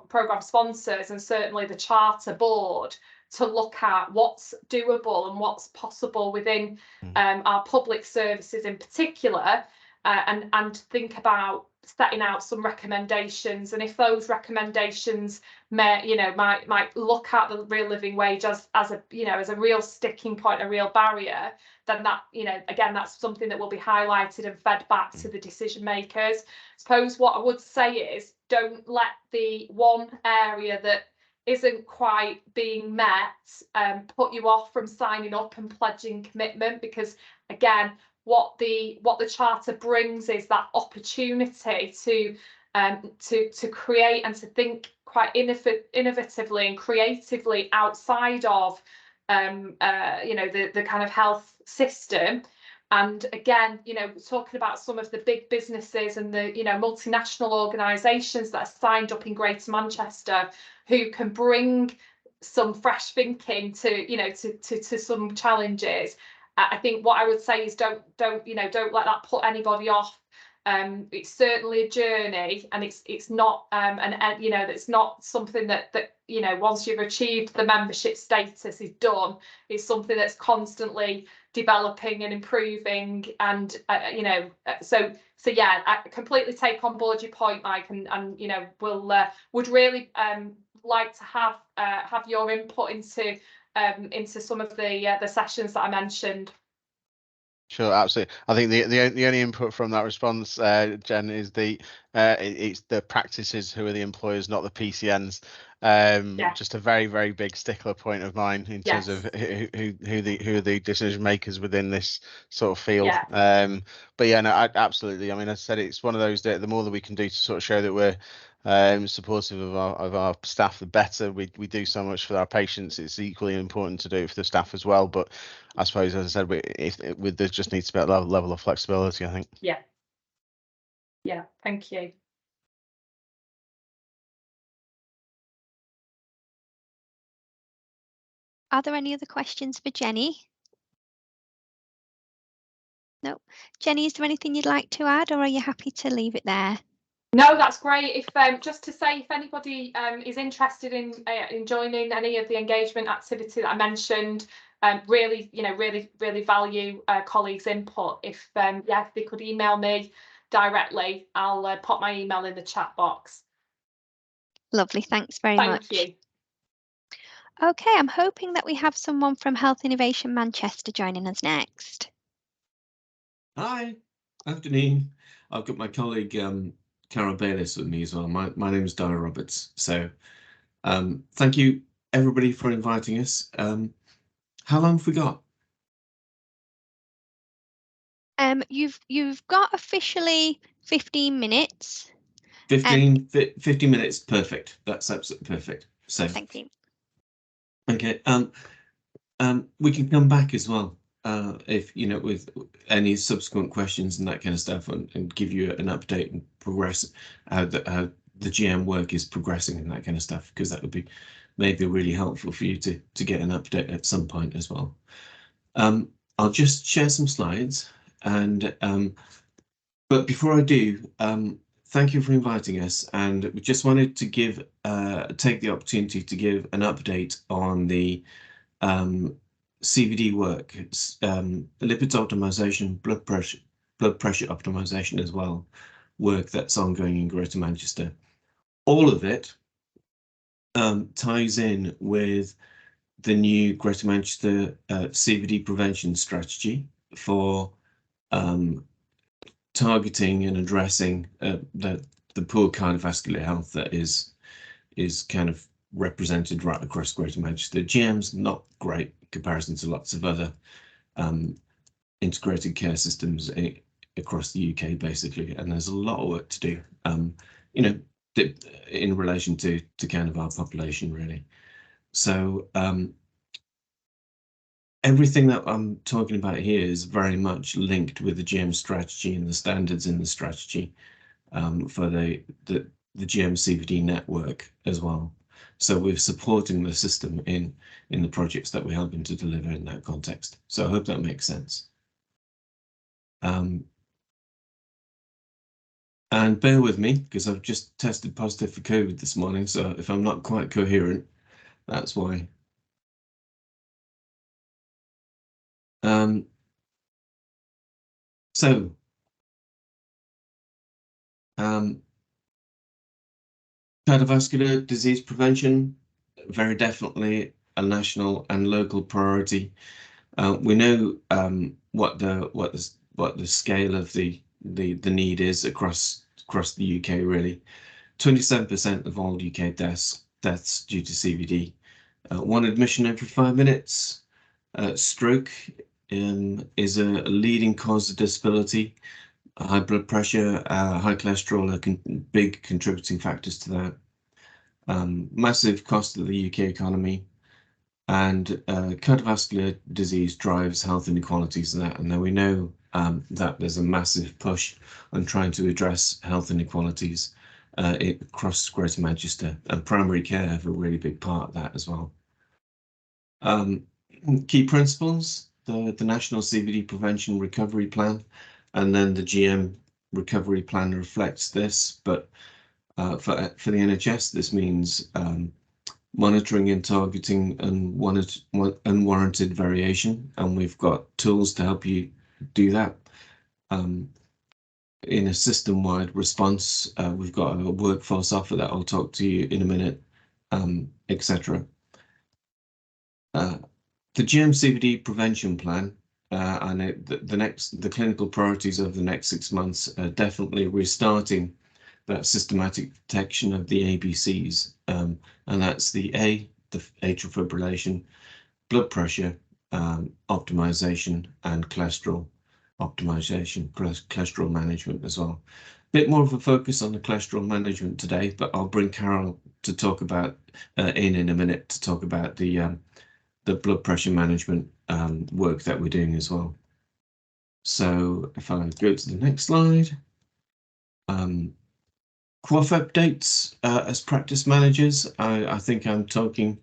program sponsors, and certainly the charter board, to look at what's doable and what's possible within our public services in particular, and think about setting out some recommendations. And if those recommendations might look at the real living wage as a, you know, as a real sticking point, a real barrier, then that, you know, again, that's something that will be highlighted and fed back to the decision makers. I suppose what I would say is, don't let the one area that isn't quite being met put you off from signing up and pledging commitment, because again, what the charter brings is that opportunity to create and to think quite innovatively and creatively outside of you know, the kind of health system. And again, you know, talking about some of the big businesses and the, you know, multinational organisations that are signed up in Greater Manchester, who can bring some fresh thinking to, you know, to some challenges. I think what I would say is don't let that put anybody off. It's certainly a journey, and it's not and you know, it's not something that you know, once you've achieved the membership status is done. It's something that's constantly developing and improving, and you know, so yeah, I completely take on board your point, Mike, and you know, would really like to have your input into some of the sessions that I mentioned. Sure, absolutely. I think the only input from that response, Jen, is it's the practices who are the employers, not the PCNs. Just a very, very big stickler point of mine in terms of who are the decision makers within this sort of field. But yeah, no, absolutely. I mean, I said, it's one of those that the more that we can do to sort of show that we're supportive of our staff, the better. We do so much for our patients. It's equally important to do it for the staff as well. But I suppose, as I said, there just needs to be a level of flexibility, I think. Yeah, thank you. Are there any other questions for Jenny? No. Jenny, is there anything you'd like to add, or are you happy to leave it there? No, that's great. If just to say, if anybody is interested in joining any of the engagement activity that I mentioned, really value colleagues' input. If they could email me directly, I'll pop my email in the chat box. Lovely, thanks very much. Thank you. Okay, I'm hoping that we have someone from Health Innovation Manchester joining us next. Hi, afternoon. I've got my colleague Carol Bayliss with me as well. My name is Dara Roberts. So thank you everybody for inviting us. How long have we got? You've got officially 15 minutes. 15 minutes, perfect. That's absolutely perfect. So thank you. Okay, we can come back as well if, you know, with any subsequent questions and that kind of stuff, and give you an update and progress how the GM work is progressing and that kind of stuff, because that would be maybe really helpful for you to get an update at some point as well. I'll just share some slides, and but before I do, thank you for inviting us, and we just wanted to take the opportunity to give an update on the CVD work, lipids optimization, blood pressure optimization as well, work that's ongoing in Greater Manchester. All of it ties in with the new Greater Manchester CVD prevention strategy for targeting and addressing the poor cardiovascular health that is kind of represented right across Greater Manchester. GM's not great in comparison to lots of other integrated care systems across the UK, basically, and there's a lot of work to do. You know, in relation to kind of our population, really. So everything that I'm talking about here is very much linked with the GM strategy and the standards in the strategy for the GM CVD network as well. So we're supporting the system in the projects that we're helping to deliver in that context. So I hope that makes sense. And bear with me, because I've just tested positive for COVID this morning. So if I'm not quite coherent, that's why. Cardiovascular disease prevention, very definitely a national and local priority. We know what the scale of the need is across the UK. Really, 27% of all UK deaths due to CVD. One admission every 5 minutes. Stroke is a leading cause of disability. High blood pressure, high cholesterol are big contributing factors to that. Massive cost of the UK economy, and cardiovascular disease drives health inequalities and that. And now we know that there's a massive push on trying to address health inequalities across Greater Manchester, and primary care have a really big part of that as well. Key principles: the National CVD Prevention Recovery Plan, and then the GM Recovery Plan reflects this. But for the NHS, this means monitoring and targeting unwarranted variation, and we've got tools to help you do that. In a system-wide response, we've got a workforce offer that I'll talk to you in a minute, etc. The GM CVD prevention plan and the clinical priorities over the next 6 months are definitely restarting that systematic detection of the ABCs, and that's the atrial fibrillation, blood pressure optimization, and cholesterol optimization, cholesterol management as well. Bit more of a focus on the cholesterol management today, but I'll bring Carol to talk about in a minute to talk about the blood pressure management work that we're doing as well. So if I go to the next slide. QOF updates as practice managers. I think I'm talking,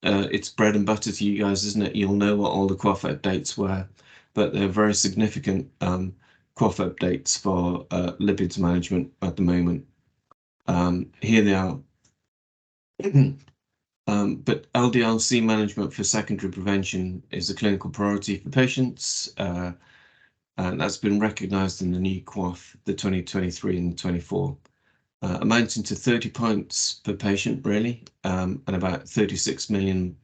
it's bread and butter to you guys, isn't it? You'll know what all the QOF updates were, but they're very significant QOF updates for lipids management at the moment. Here they are. But LDL-C management for secondary prevention is a clinical priority for patients, and that's been recognised in the new QOF, the 2023 and 24. Amounting to 30 points per patient, really, and about £36 million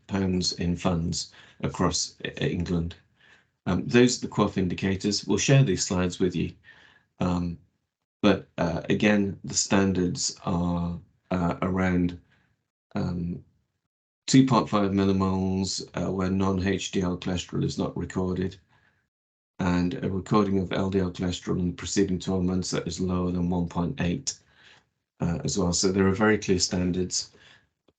in funds across England. Those are the QOF indicators. We'll share these slides with you. But again, the standards are around 2.5 millimoles where non-HDL cholesterol is not recorded, and a recording of LDL cholesterol in the preceding 12 months that is lower than 1.8. As well. So there are very clear standards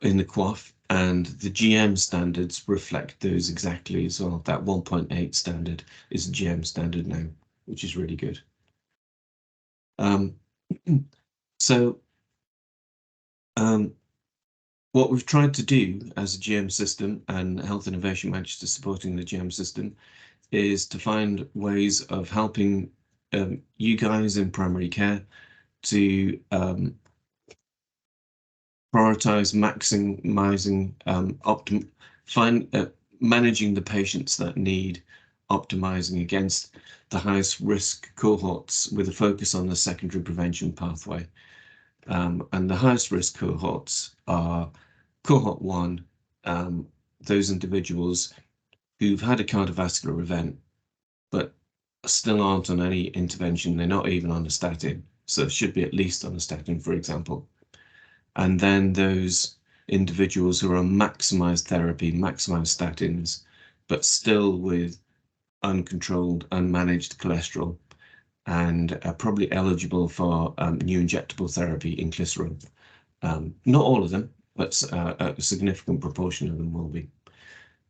in the QOF, and the GM standards reflect those exactly as well. That 1.8 standard is a GM standard now, which is really good. What we've tried to do as a GM system, and Health Innovation Manchester supporting the GM system, is to find ways of helping you guys in primary care to prioritize maximizing managing the patients that need optimizing against the highest risk cohorts with a focus on the secondary prevention pathway. And the highest risk cohorts are cohort 1, those individuals who've had a cardiovascular event but still aren't on any intervention. They're not even on a statin, so should be at least on a statin, for example. And then those individuals who are on maximized therapy, maximized statins, but still with uncontrolled, unmanaged cholesterol, and are probably eligible for new injectable therapy, inclisiran. Not all of them, but a significant proportion of them will be.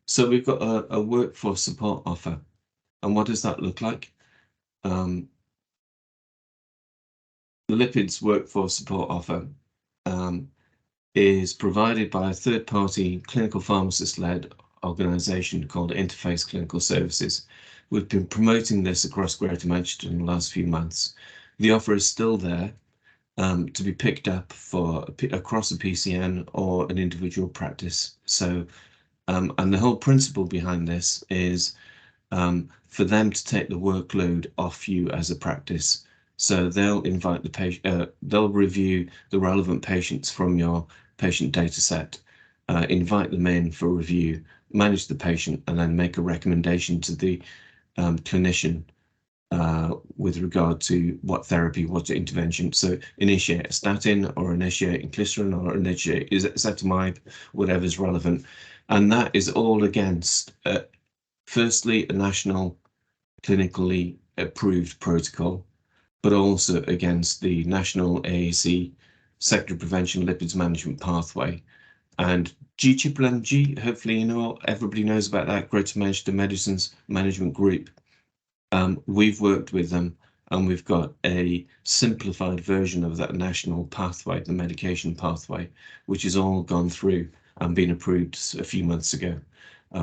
So we've got a workforce support offer. And what does that look like? The lipids workforce support offer is provided by a third-party clinical pharmacist-led organisation called Interface Clinical Services. We've been promoting this across Greater Manchester in the last few months. The offer is still there to be picked up for across a PCN or an individual practice. So, and the whole principle behind this is for them to take the workload off you as a practice. So they'll invite the patient, they'll review the relevant patients from your patient data set, invite them in for review, manage the patient, and then make a recommendation to the clinician with regard to what therapy, what intervention. So initiate a statin or initiate inclisiran or initiate ezetimibe, whatever's relevant. And that is all against, firstly, a national clinically approved protocol, but also against the national AAC secondary prevention lipids management pathway. And GCHIP-LMG, hopefully you know, everybody knows about that, Greater Manchester Medicines Management Group. We've worked with them and we've got a simplified version of that national pathway, the medication pathway, which has all gone through and been approved a few months ago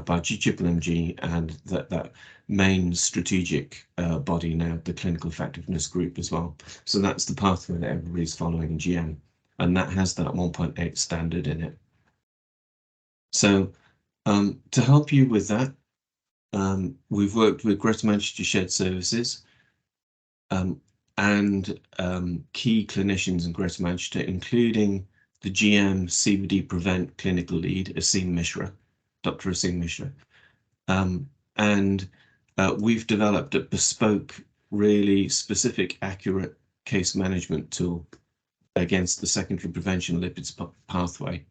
by GCHIP-LMG and that main strategic body now, the Clinical Effectiveness Group as well. So that's the pathway that everybody's following in GM, and that has that 1.8 standard in it. So to help you with that, we've worked with Greater Manchester Shared Services and key clinicians in Greater Manchester, including the GM CBD Prevent Clinical Lead, Aseem Mishra, Dr. Aseem Mishra. And we've developed a bespoke, really specific, accurate case management tool against the secondary prevention lipids pathway.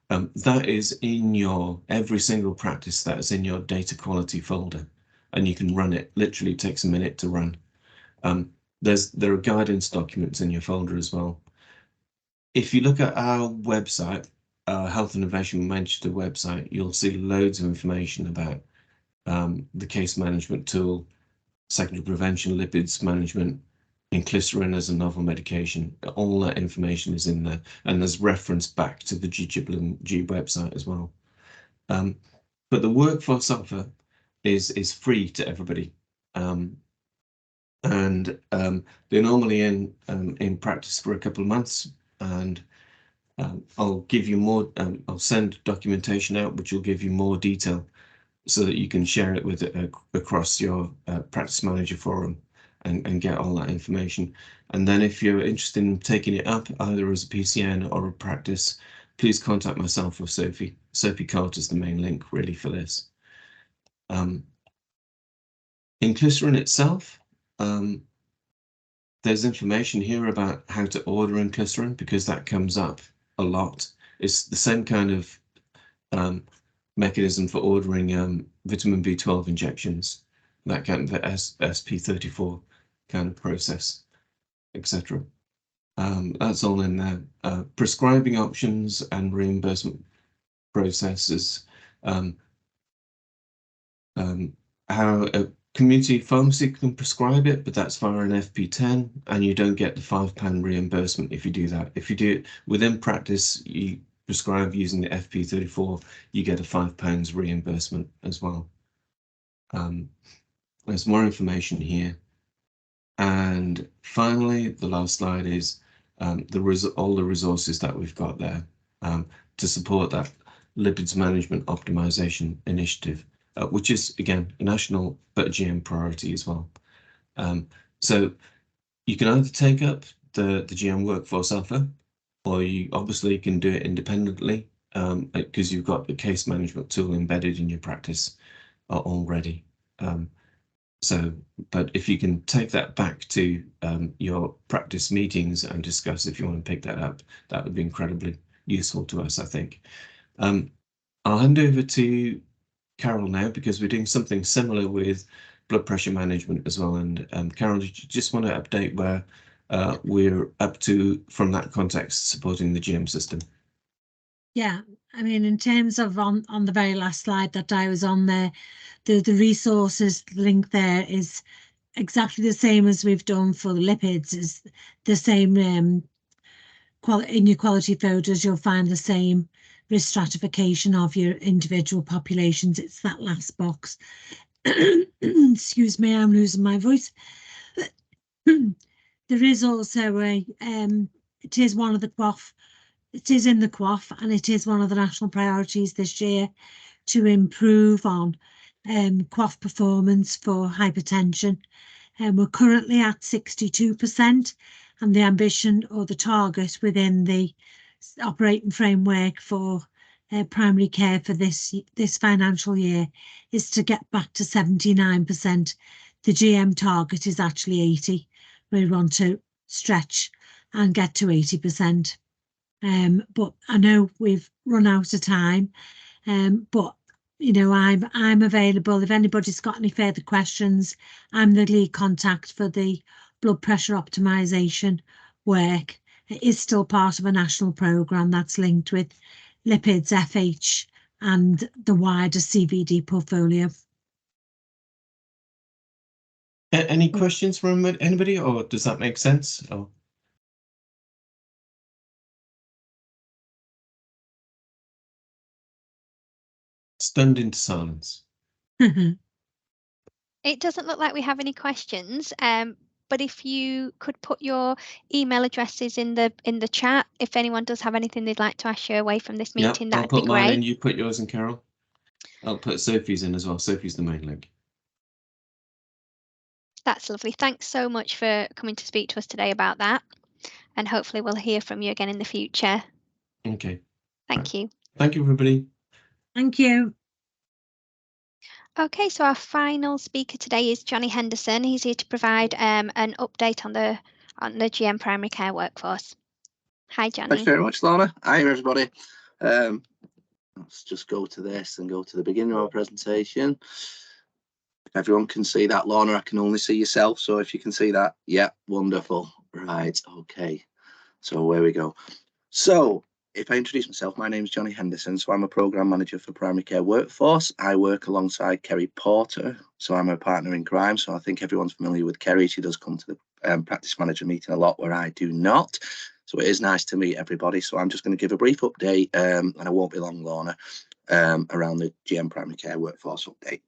That is in your, every single practice that is in your data quality folder, and you can run it. Literally takes a minute to run. There are guidance documents in your folder as well. If you look at our website, our Health Innovation Manchester website, you'll see loads of information about the case management tool, secondary prevention lipids management, inclisiran as a novel medication. All that information is in there, and there's reference back to the GCHIP-LMG website as well. But the workforce offer is free to everybody, and they're normally in practice for a couple of months, and I'll give you more. I'll send documentation out which will give you more detail so that you can share it with across your practice manager forum and get all that information. And then if you're interested in taking it up either as a PCN or a practice, please contact myself or Sophie. Sophie Carter's the main link really for this. Inclisiran itself, there's information here about how to order inclisiran because that comes up a lot. It's the same kind of mechanism for ordering vitamin B12 injections, that kind of SP34 kind of process, etc. That's all in there. Prescribing options and reimbursement processes. How a community pharmacy can prescribe it, but that's via an FP10, and you don't get the £5 reimbursement if you do that. If you do it within practice, you prescribe using the FP34, you get a £5 reimbursement as well. There's more information here. And finally, the last slide is all the resources that we've got there to support that lipids management optimization initiative, which is, again, a national but a GM priority as well. So you can either take up the GM workforce offer, or you obviously can do it independently because you've got the case management tool embedded in your practice already. But if you can take that back to your practice meetings and discuss if you want to pick that up, that would be incredibly useful to us, I think. I'll hand over to Carol now because we're doing something similar with blood pressure management as well. And Carol, did you just want to update where we're up to from that context supporting the GM system? Yeah, I mean, in terms of on the very last slide that I was on there, the resources link there is exactly the same as we've done for the lipids. Is the same in your quality photos, you'll find the same risk stratification of your individual populations. It's that last box. Excuse me, I'm losing my voice. There is also a it is one of the QOF. It is in the QOF, and it is one of the national priorities this year to improve on QOF performance for hypertension. We're currently at 62%, and the ambition or the target within the operating framework for primary care for this financial year is to get back to 79%. The GM target is actually 80. We want to stretch and get to 80%. But I know we've run out of time. But you know, I'm available if anybody's got any further questions. I'm the lead contact for the blood pressure optimization work. It is still part of a national programme that's linked with lipids, FH, and the wider CVD portfolio. Any questions from anybody, or does that make sense? Or... Stunned into silence. It doesn't look like we have any questions, but if you could put your email addresses in the chat, if anyone does have anything they'd like to ask you away from this meeting, I'll that'd be put mine great. in, you put yours in, Carol. I'll put Sophie's in as well. Sophie's the main link. That's lovely. Thanks so much for coming to speak to us today about that, and hopefully we'll hear from you again in the future. Okay. Thank you. Thank you, everybody. Thank you. Okay, so our final speaker today is Johnny Henderson. He's here to provide an update on the GM primary care workforce. Hi, Johnny. Thanks very much, Lorna. Hi, everybody. Let's just go to this and go to the beginning of our presentation. If everyone can see that, Lorna, I can only see yourself. So if you can see that, yeah, wonderful. Right, okay. So where we go. So if I introduce myself, my name is Johnny Henderson. So I'm a programme manager for primary care workforce. I work alongside Kerry Porter. So I'm a partner in crime. So I think everyone's familiar with Kerry. She does come to the practice manager meeting a lot, where I do not. So it is nice to meet everybody. So I'm just going to give a brief update, and I won't be long, Lorna, around the GM primary care workforce update.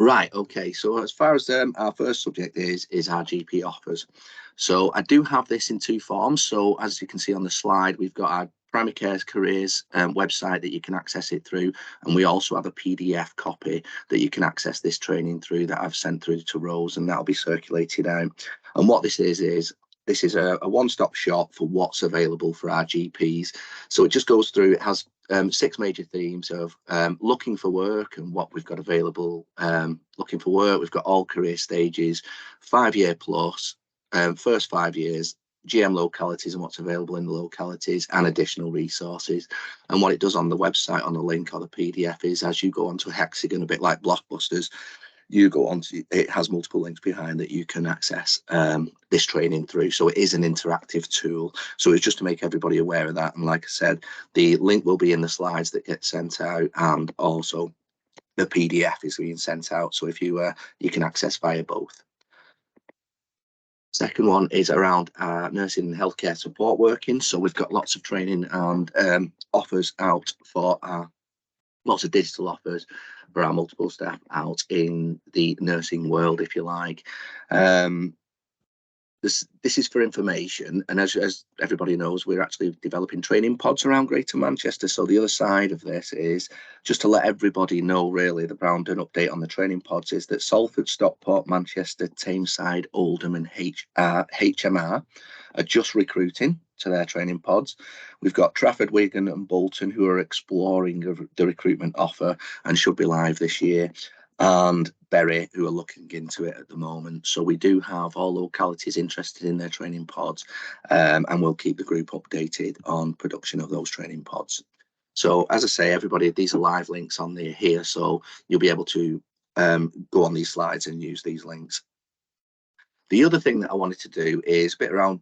Right, okay, so as far as our first subject is our GP offers. So I do have this in two forms. So as you can see on the slide, we've got our primary care careers website that you can access it through, and we also have a PDF copy that you can access this training through that I've sent through to Rose, and that'll be circulated out. And what this is this is a one-stop shop for what's available for our GPs. So it just goes through, it has 6 major themes of looking for work and what we've got available. Looking for work, we've got all career stages, 5-year plus, first 5 years, GM localities and what's available in the localities, and additional resources. And what it does on the website, on the link or the PDF, is as you go onto Hexagon, a bit like Blockbusters, you go on to, it has multiple links behind that you can access this training through. So it is an interactive tool. So it's just to make everybody aware of that. And like I said, the link will be in the slides that get sent out, and also the PDF is being sent out. So if you can access via both. Second one is around nursing and healthcare support working. So we've got lots of training and offers out for lots of digital offers for our multiple staff out in the nursing world, if you like. This is for information, and as everybody knows, we're actually developing training pods around Greater Manchester. So the other side of this is just to let everybody know, really, the Browndon update on the training pods is that Salford, Stockport, Manchester, Tameside, Oldham and HMR are just recruiting to their training pods. We've got Trafford, Wigan and Bolton who are exploring the recruitment offer and should be live this year, and Bury who are looking into it at the moment. So we do have all localities interested in their training pods, and we'll keep the group updated on production of those training pods. So as I say, everybody, these are live links on here, so you'll be able to go on these slides and use these links. The other thing that I wanted to do is a bit around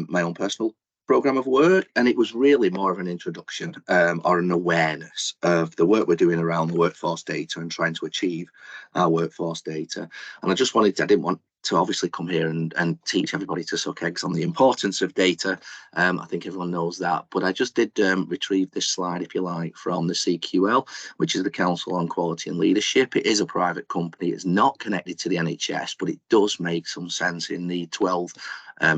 my own personal program of work, and it was really more of an introduction or an awareness of the work we're doing around the workforce data and trying to achieve our workforce data. And I didn't want to obviously come here and teach everybody to suck eggs on the importance of data. I think everyone knows that, but I just did retrieve this slide, if you like, from the CQL, which is the Council on Quality and Leadership. It is a private company. It's not connected to the NHS, but it does make some sense in the 12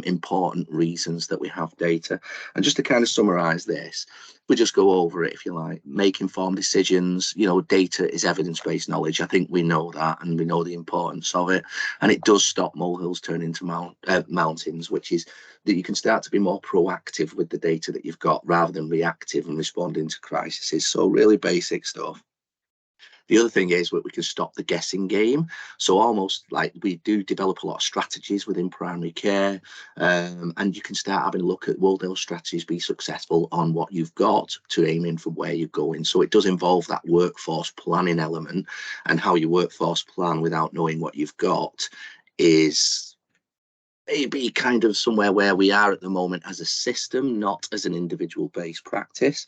important reasons that we have data. And just to kind of summarize this, we just go over it, if you like. Make informed decisions. You know, data is evidence-based knowledge. I think we know that, and we know the importance of it. And it does stop molehills turning into mountains, which is that you can start to be more proactive with the data that you've got rather than reactive and responding to crises. So really basic stuff. The other thing is that we can stop the guessing game. So almost like we do develop a lot of strategies within primary care, and you can start having a look at, will those strategies be successful on what you've got to aim in for where you're going. So it does involve that workforce planning element, and how you workforce plan without knowing what you've got is maybe kind of somewhere where we are at the moment as a system, not as an individual based practice.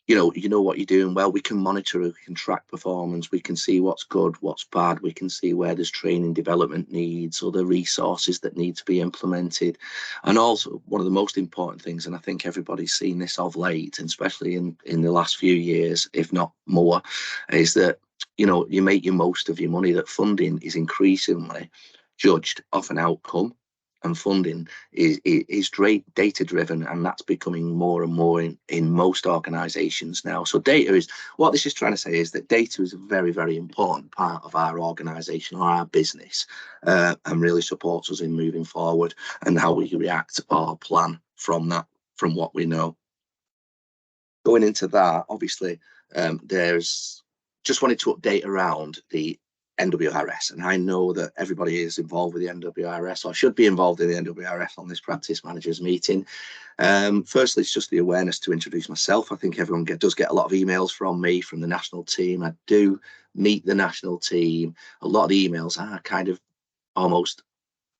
You know what you're doing well. We can monitor, we can track performance, we can see what's good, what's bad, we can see where there's training development needs or the resources that need to be implemented. And also one of the most important things, and I think everybody's seen this of late, and especially in the last few years, if not more, is that, you know, you make your most of your money, that funding is increasingly judged off an outcome. And funding is data driven, and that's becoming more and more in most organisations now. So data is, what this is trying to say is that data is a very, very important part of our organisation or our business, and really supports us in moving forward and how we react or plan from that, from what we know. Going into that, obviously, there's just wanted to update around the NWRS, and I know that everybody is involved with the NWRS, or should be involved in the NWRS on this practice managers meeting. Firstly, it's just the awareness to introduce myself. I think everyone does get a lot of emails from me, from the national team. I do meet the national team. A lot of the emails are kind of almost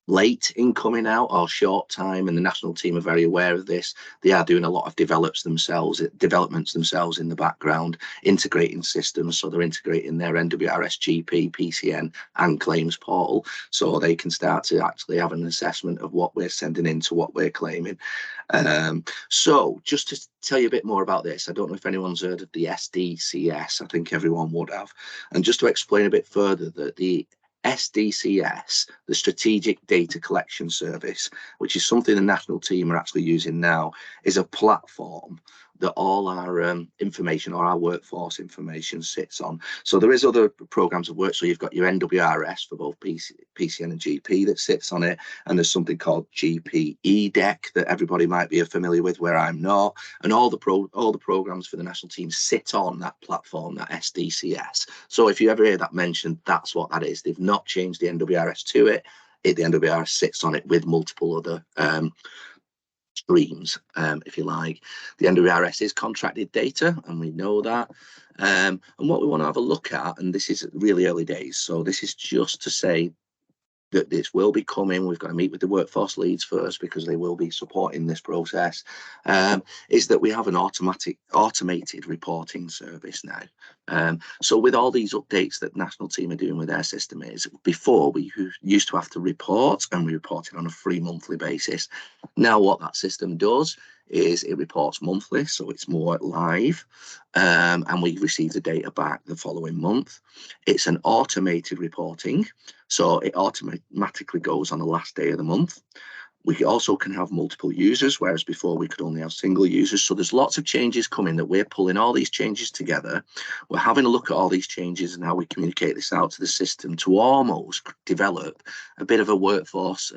late in coming out or short time, and the national team are very aware of this. They are doing a lot of developments themselves in the background, integrating systems. So they're integrating their NWRS GP, PCN and claims portal, so they can start to actually have an assessment of what we're sending in to what we're claiming. So just to tell you a bit more about this, I don't know if anyone's heard of the SDCS. I think everyone would have. And just to explain a bit further, that the SDCS, the Strategic Data Collection Service, which is something the national team are actually using now, is a platform that all our information, or our workforce information, sits on. So there is other programs of work. So you've got your NWRS for both PCN and GP that sits on it, and there's something called GP EDEC that everybody might be familiar with, where I'm not. And all the programs for the national team sit on that platform, that SDCS. So if you ever hear that mentioned, that's what that is. They've not changed the NWRS to it. The NWRS sits on it with multiple other streams, if you like. The NWRS is contracted data, and we know that. And what we want to have a look at, and this is really early days, so this is just to say that this will be coming. We've got to meet with the workforce leads first, because they will be supporting this process, is that we have an automated reporting service now. So with all these updates that national team are doing with their system, is before we used to have to report, and we reported on a free monthly basis. Now what that system does is it reports monthly, so it's more live, and we receive the data back the following month. It's an automated reporting, so it automatically goes on the last day of the month. We also can have multiple users, whereas before we could only have single users. So there's lots of changes coming that we're pulling all these changes together. We're having a look at all these changes and how we communicate this out to the system to almost develop a bit of a workforce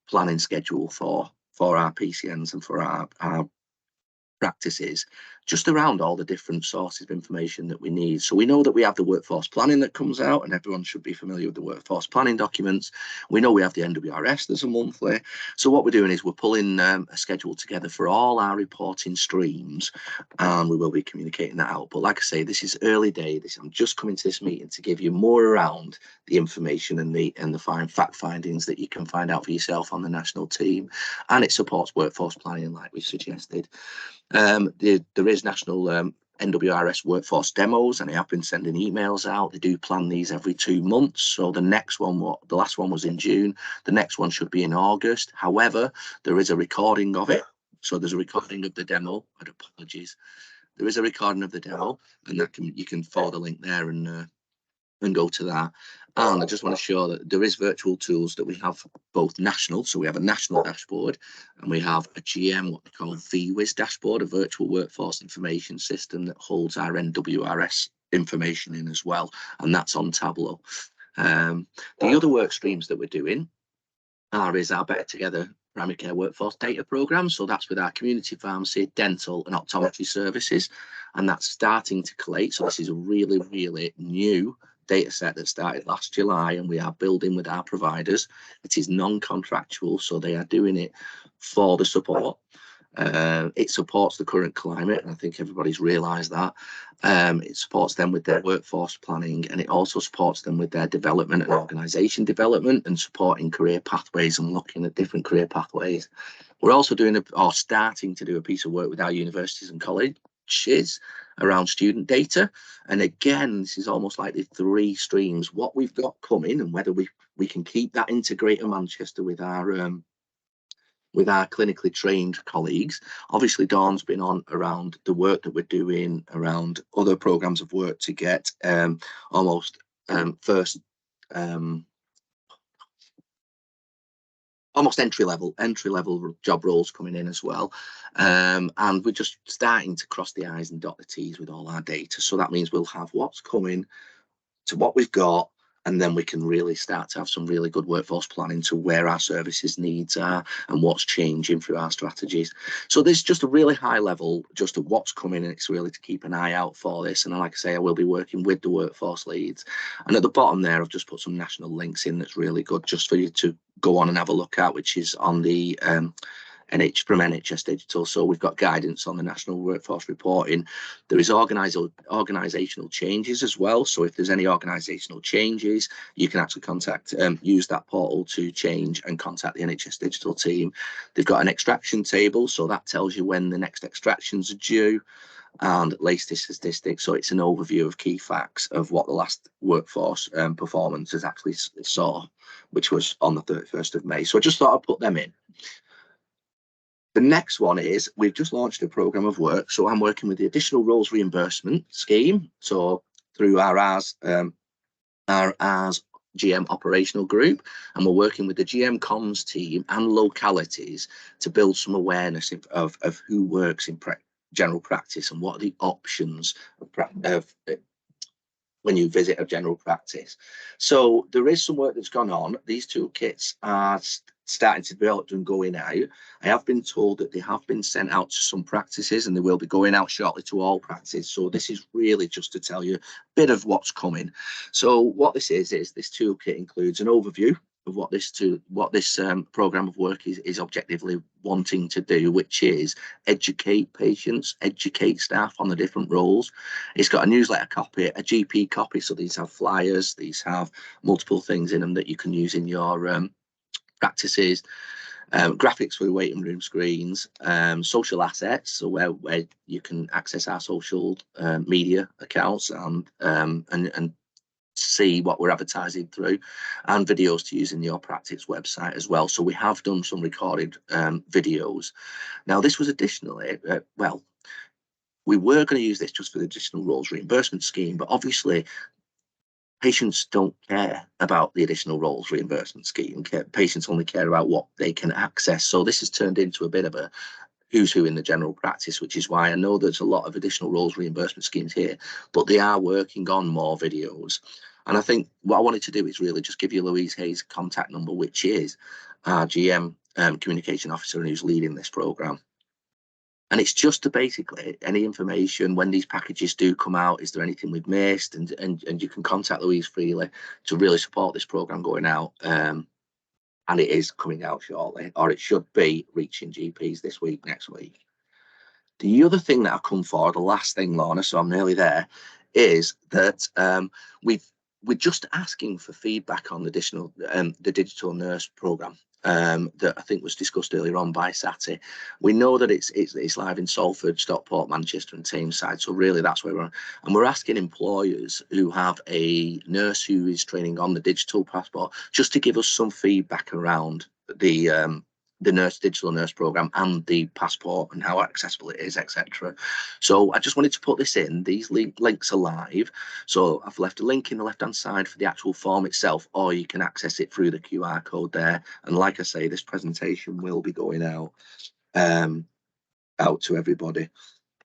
planning schedule for our PCNs and for our practices, just around all the different sources of information that we need. So we know that we have the workforce planning that comes out, and everyone should be familiar with the workforce planning documents. We know we have the NWRS, there's a monthly. So what we're doing is we're pulling a schedule together for all our reporting streams, and we will be communicating that out. But like I say, this is early day. I'm just coming to this meeting to give you more around the information and the fine fact findings that you can find out for yourself on the national team, and it supports workforce planning like we suggested. There is national NWRS workforce demos, and I have been sending emails out. They do plan these every 2 months. So the next one, the last one was in June. The next one should be in August. However, there is a recording of it. So there's a recording of the demo. Apologies. There is a recording of the demo, and you can follow the link there and go to that. And I just want to show that there is virtual tools that we have both national, so we have a national dashboard, and we have a GM, what we call VWIS dashboard, a virtual workforce information system that holds our NWRS information in as well, and that's on Tableau. The other work streams that we're doing is our Better Together primary care workforce data program. So that's with our community pharmacy, dental and optometry services, and that's starting to collate. So this is a really, really new data set that started last July, and we are building with our providers. It is non-contractual, so they are doing it for the support. It supports the current climate, and I think everybody's realised that. It supports them with their workforce planning, and it also supports them with their development and organisation development and supporting career pathways and looking at different career pathways. We're also doing starting to do a piece of work with our universities and colleges around student data. And again, this is almost like the 3 streams, what we've got coming and whether we can keep that into Greater Manchester with our clinically trained colleagues. Obviously, Dawn's been on around the work that we're doing around other programs of work to get almost entry level job roles coming in as well, and we're just starting to cross the I's and dot the T's with all our data. So that means we'll have what's coming to what we've got, and then we can really start to have some really good workforce planning to where our services needs are and what's changing through our strategies. So there's just a really high level just of what's coming, and it's really to keep an eye out for this. And like I say, I will be working with the workforce leads. And at the bottom there, I've just put some national links in that's really good just for you to go on and have a look at, which is on the from NHS Digital. So we've got guidance on the national workforce reporting. There is organisational changes as well. So if there's any organisational changes, you can actually use that portal to change and contact the NHS Digital team. They've got an extraction table, so that tells you when the next extractions are due, and latest statistics. So it's an overview of key facts of what the last workforce performance has actually saw, which was on the 31st of May. So I just thought I'd put them in. The next one is we've just launched a programme of work. So I'm working with the Additional Roles Reimbursement Scheme. So through our GM operational group, and we're working with the GM comms team and localities to build some awareness of who works in general practice and what are the options of when you visit a general practice. So there is some work that's gone on. These toolkits are starting to be developed and going out. I have been told that they have been sent out to some practices, and they will be going out shortly to all practices. So this is really just to tell you a bit of what's coming. So what this is this toolkit includes an overview of what this program of work is objectively wanting to do, which is educate patients, educate staff on the different roles. It's got a newsletter copy, a GP copy, so these have flyers, these have multiple things in them that you can use in your practices, graphics for the waiting room screens, social assets, so where you can access our social media accounts and see what we're advertising through, and videos to use in your practice website as well. So we have done some recorded videos. Now this was additionally, we were going to use this just for the Additional Roles Reimbursement Scheme, but obviously patients don't care about the Additional Roles Reimbursement Scheme. Patients only care about what they can access. So this has turned into a bit of a who's who in the general practice, which is why I know there's a lot of Additional Roles Reimbursement Schemes here, but they are working on more videos. And I think what I wanted to do is really just give you Louise Hayes' contact number, which is our GM communication officer, and who's leading this programme. And it's just to basically any information when these packages do come out, is there anything we've missed? And you can contact Louise freely to really support this programme going out. And it is coming out shortly, or it should be reaching GPs this week, next week. The other thing that I've come for, the last thing, Lorna, so I'm nearly there, is that we're just asking for feedback on the digital nurse programme. That I think was discussed earlier on by Sati. We know that it's live in Salford, Stockport, Manchester and Tameside. So really that's where we're asking employers who have a nurse who is training on the digital passport just to give us some feedback around the digital nurse program and the passport and how accessible it is, etc. So I just wanted to put this in. These links are live, so I've left a link in the left hand side for the actual form itself, or you can access it through the QR code there. And like I say, this presentation will be going out to everybody.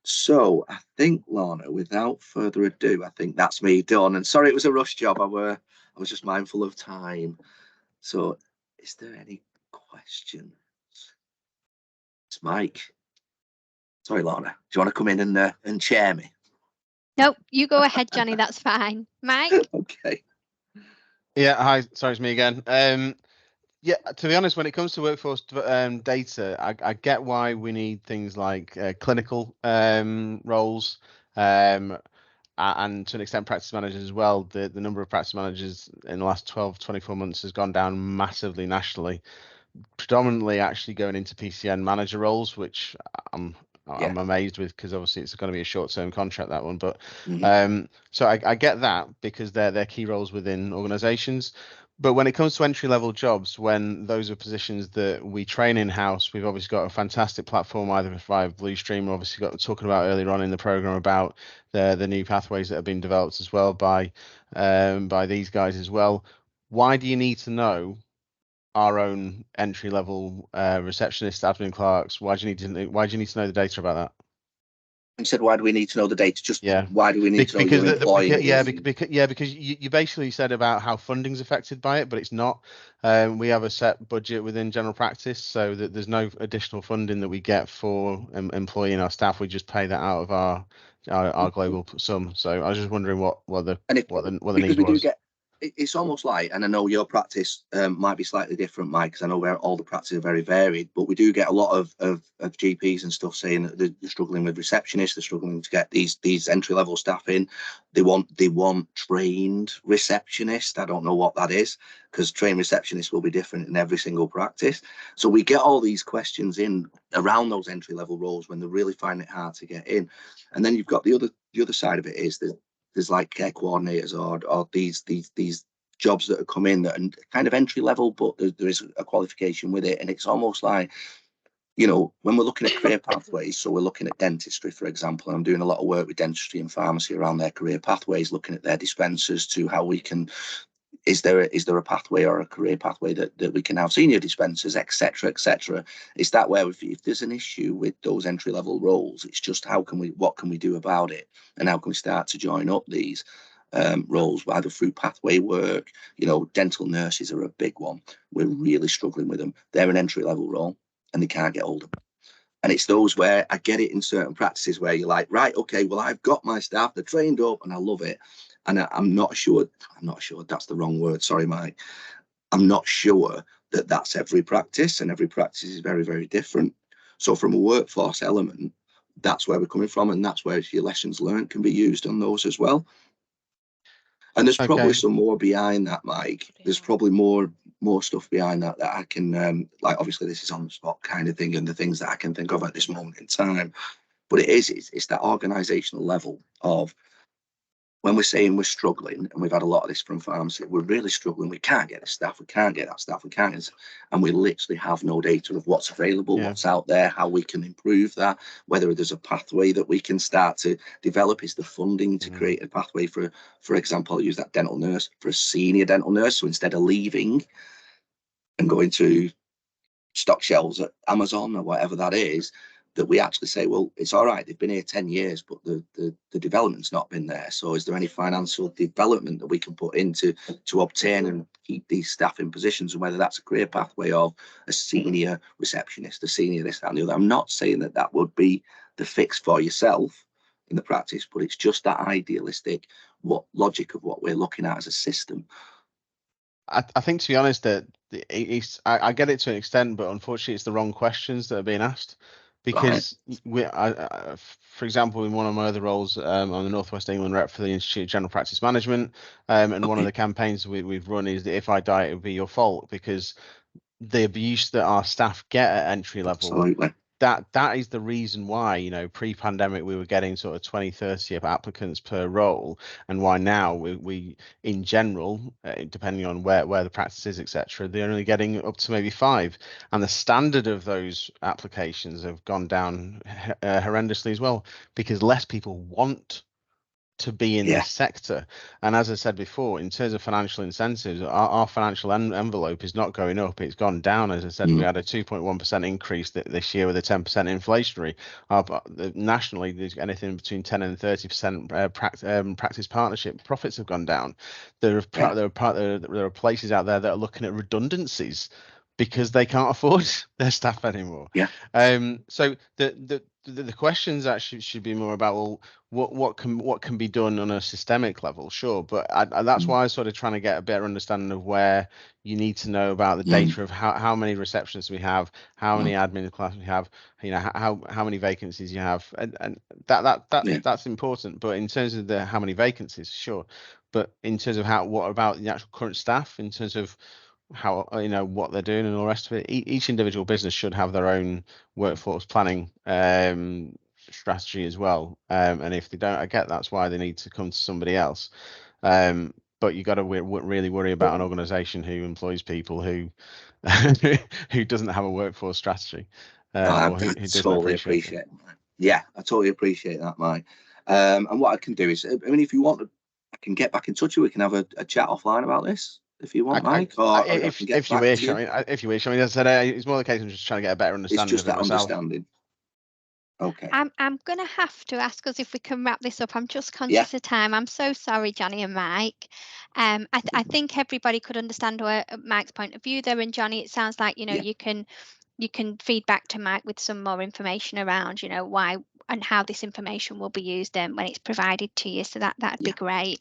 So I think, Lorna, without further ado, I think that's me done. And sorry, it was a rush job. I was just mindful of time. So is there any questions? It's Mike. Sorry, Lorna. Do you want to come in and chair me? Nope, you go ahead, Johnny. That's fine. Mike? Okay. Yeah, hi. Sorry, it's me again. Yeah, to be honest, when it comes to workforce data, I get why we need things like clinical roles and to an extent practice managers as well. The number of practice managers in the last 12, 24 months has gone down massively nationally, predominantly actually going into PCN manager roles, which I'm amazed with, because obviously it's going to be a short-term contract, that one. But so I get that, because they're key roles within organizations. But when it comes to entry-level jobs, when those are positions that we train in-house, we've obviously got a fantastic platform either via Bluestream, or obviously got talking about earlier on in the program about the new pathways that have been developed as well by these guys as well. Why do you need to know our own entry-level receptionists, admin clerks? Why do you need to know the data about that? You said, why do we need to know the data? Just why do we need to know because your employee? because you basically said about how funding's affected by it, but it's not. We have a set budget within general practice, so that there's no additional funding that we get for employing our staff. We just pay that out of our global sum. So I was just wondering what the need was. It's almost like, and I know your practice might be slightly different, Mike, because I know where all the practices are very varied, but we do get a lot of GPs and stuff saying that they're struggling with receptionists, they're struggling to get these entry-level staff in. They want trained receptionists. I don't know what that is, because trained receptionists will be different in every single practice. So we get all these questions in around those entry-level roles when they really find it hard to get in. And then you've got the other side of it is that there's like care coordinators or these jobs that have come in that are kind of entry level, but there is a qualification with it. And it's almost like, you know, when we're looking at career pathways, so we're looking at dentistry, for example, and I'm doing a lot of work with dentistry and pharmacy around their career pathways, looking at their dispensers to how we can, is there a pathway or a career pathway that we can have senior dispensers, etc., etc. It's that way. If there's an issue with those entry level roles, it's just what can we do about it, and how can we start to join up these roles, either through pathway work. You know, dental nurses are a big one. We're really struggling with them. They're an entry level role and they can't get older. And it's those where I get it in certain practices where you're like, right, okay, well, I've got my staff, they're trained up and I love it. And I'm not sure, that's the wrong word. Sorry, Mike. I'm not sure that that's every practice, and every practice is very, very different. So from a workforce element, that's where we're coming from. And that's where your lessons learned can be used on those as well. And there's probably some more behind that, Mike. There's probably more stuff behind that I can, like, obviously this is on the spot kind of thing, and the things that I can think of at this moment in time. But it's that organisational level of, when we're saying we're struggling, and we've had a lot of this from pharmacy, we're really struggling. We can't get the staff, we can't get that staff, we can't get, and we literally have no data of what's available, what's out there, how we can improve that, whether there's a pathway that we can start to develop. Is the funding to create a pathway for example, I'll use that dental nurse, for a senior dental nurse. So instead of leaving and going to stock shelves at Amazon or whatever that is, that we actually say, well, it's all right, they've been here 10 years, but the development's not been there. So is there any financial development that we can put into to obtain and keep these staff in positions, and whether that's a career pathway of a senior receptionist, a senior this, that and the other. I'm not saying that that would be the fix for yourself in the practice, but it's just that idealistic logic of what we're looking at as a system. I think, to be honest, that I get it to an extent, but unfortunately it's the wrong questions that are being asked. Because for example, in one of my other roles, I'm the North West England rep for the Institute of General Practice Management, and one of the campaigns we've run is that if I die, it would be your fault, because the abuse that our staff get at entry level, Absolutely. that is the reason why, you know, pre-pandemic we were getting sort of 20-30 applicants per role, and why now we in general, depending on where the practice is, etc., they're only getting up to maybe 5, and the standard of those applications have gone down horrendously as well, because less people want to be in this sector. And as I said before, in terms of financial incentives, our financial envelope is not going up, it's gone down. As I said, we had a 2.1% increase this year with a 10% inflationary. Nationally, there's anything between 10 and 30% practice partnership profits have gone down. There are places out there that are looking at redundancies because they can't afford their staff anymore. So the questions actually should be more about, well, what can be done on a systemic level, sure, but that's why I was sort of trying to get a better understanding of where you need to know about the data of how many receptionists we have, how many admin class we have, you know, how many vacancies you have, and that's important. But in terms of how many vacancies, sure, but in terms of what about the actual current staff, in terms of how, you know, what they're doing and all the rest of it, each individual business should have their own workforce planning strategy as well, and if they don't, I get that's why they need to come to somebody else, but you got to really worry about an organization who employs people who who doesn't have a workforce strategy, I or who doesn't totally appreciate it. Yeah, I totally appreciate that, Mike. And what I can do is, I mean, if you want, I can get back in touch with you. We can have a chat offline about this if you want, Mike. Or if you wish, if you wish. I mean, as I said, it's more the case of just trying to get a better understanding. It's just of it that myself. understanding. Okay. I'm going to have to ask us if we can wrap this up. I'm just conscious of time. I'm so sorry, Johnny and Mike. I think everybody could understand Mike's point of view there, and Johnny, it sounds like, you know, you can feed back to Mike with some more information around, you know, why and how this information will be used when it's provided to you. So that'd be great.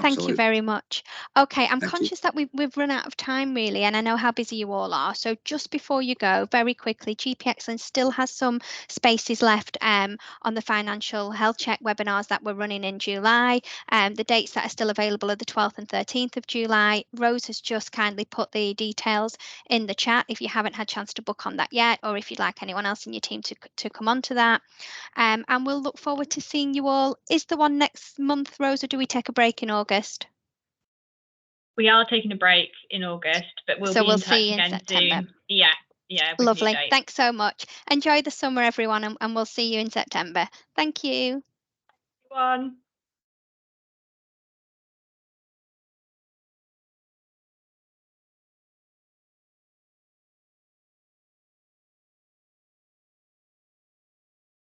Thank you very much. Okay, I'm conscious that we've run out of time really, and I know how busy you all are. So just before you go, very quickly, GP Excellence still has some spaces left on the financial health check webinars that we're running in July. The dates that are still available are the 12th and 13th of July. Rose has just kindly put the details in the chat if you haven't had a chance to book on that yet, or if you'd like anyone else in your team to come on to that. And we'll look forward to seeing you all. Is the one next month, Rose, or do we take a break in August? We are taking a break in August, but we'll be in touch again September. Soon. Yeah. Lovely. Thanks so much. Enjoy the summer, everyone, and we'll see you in September. Thank you. Everyone.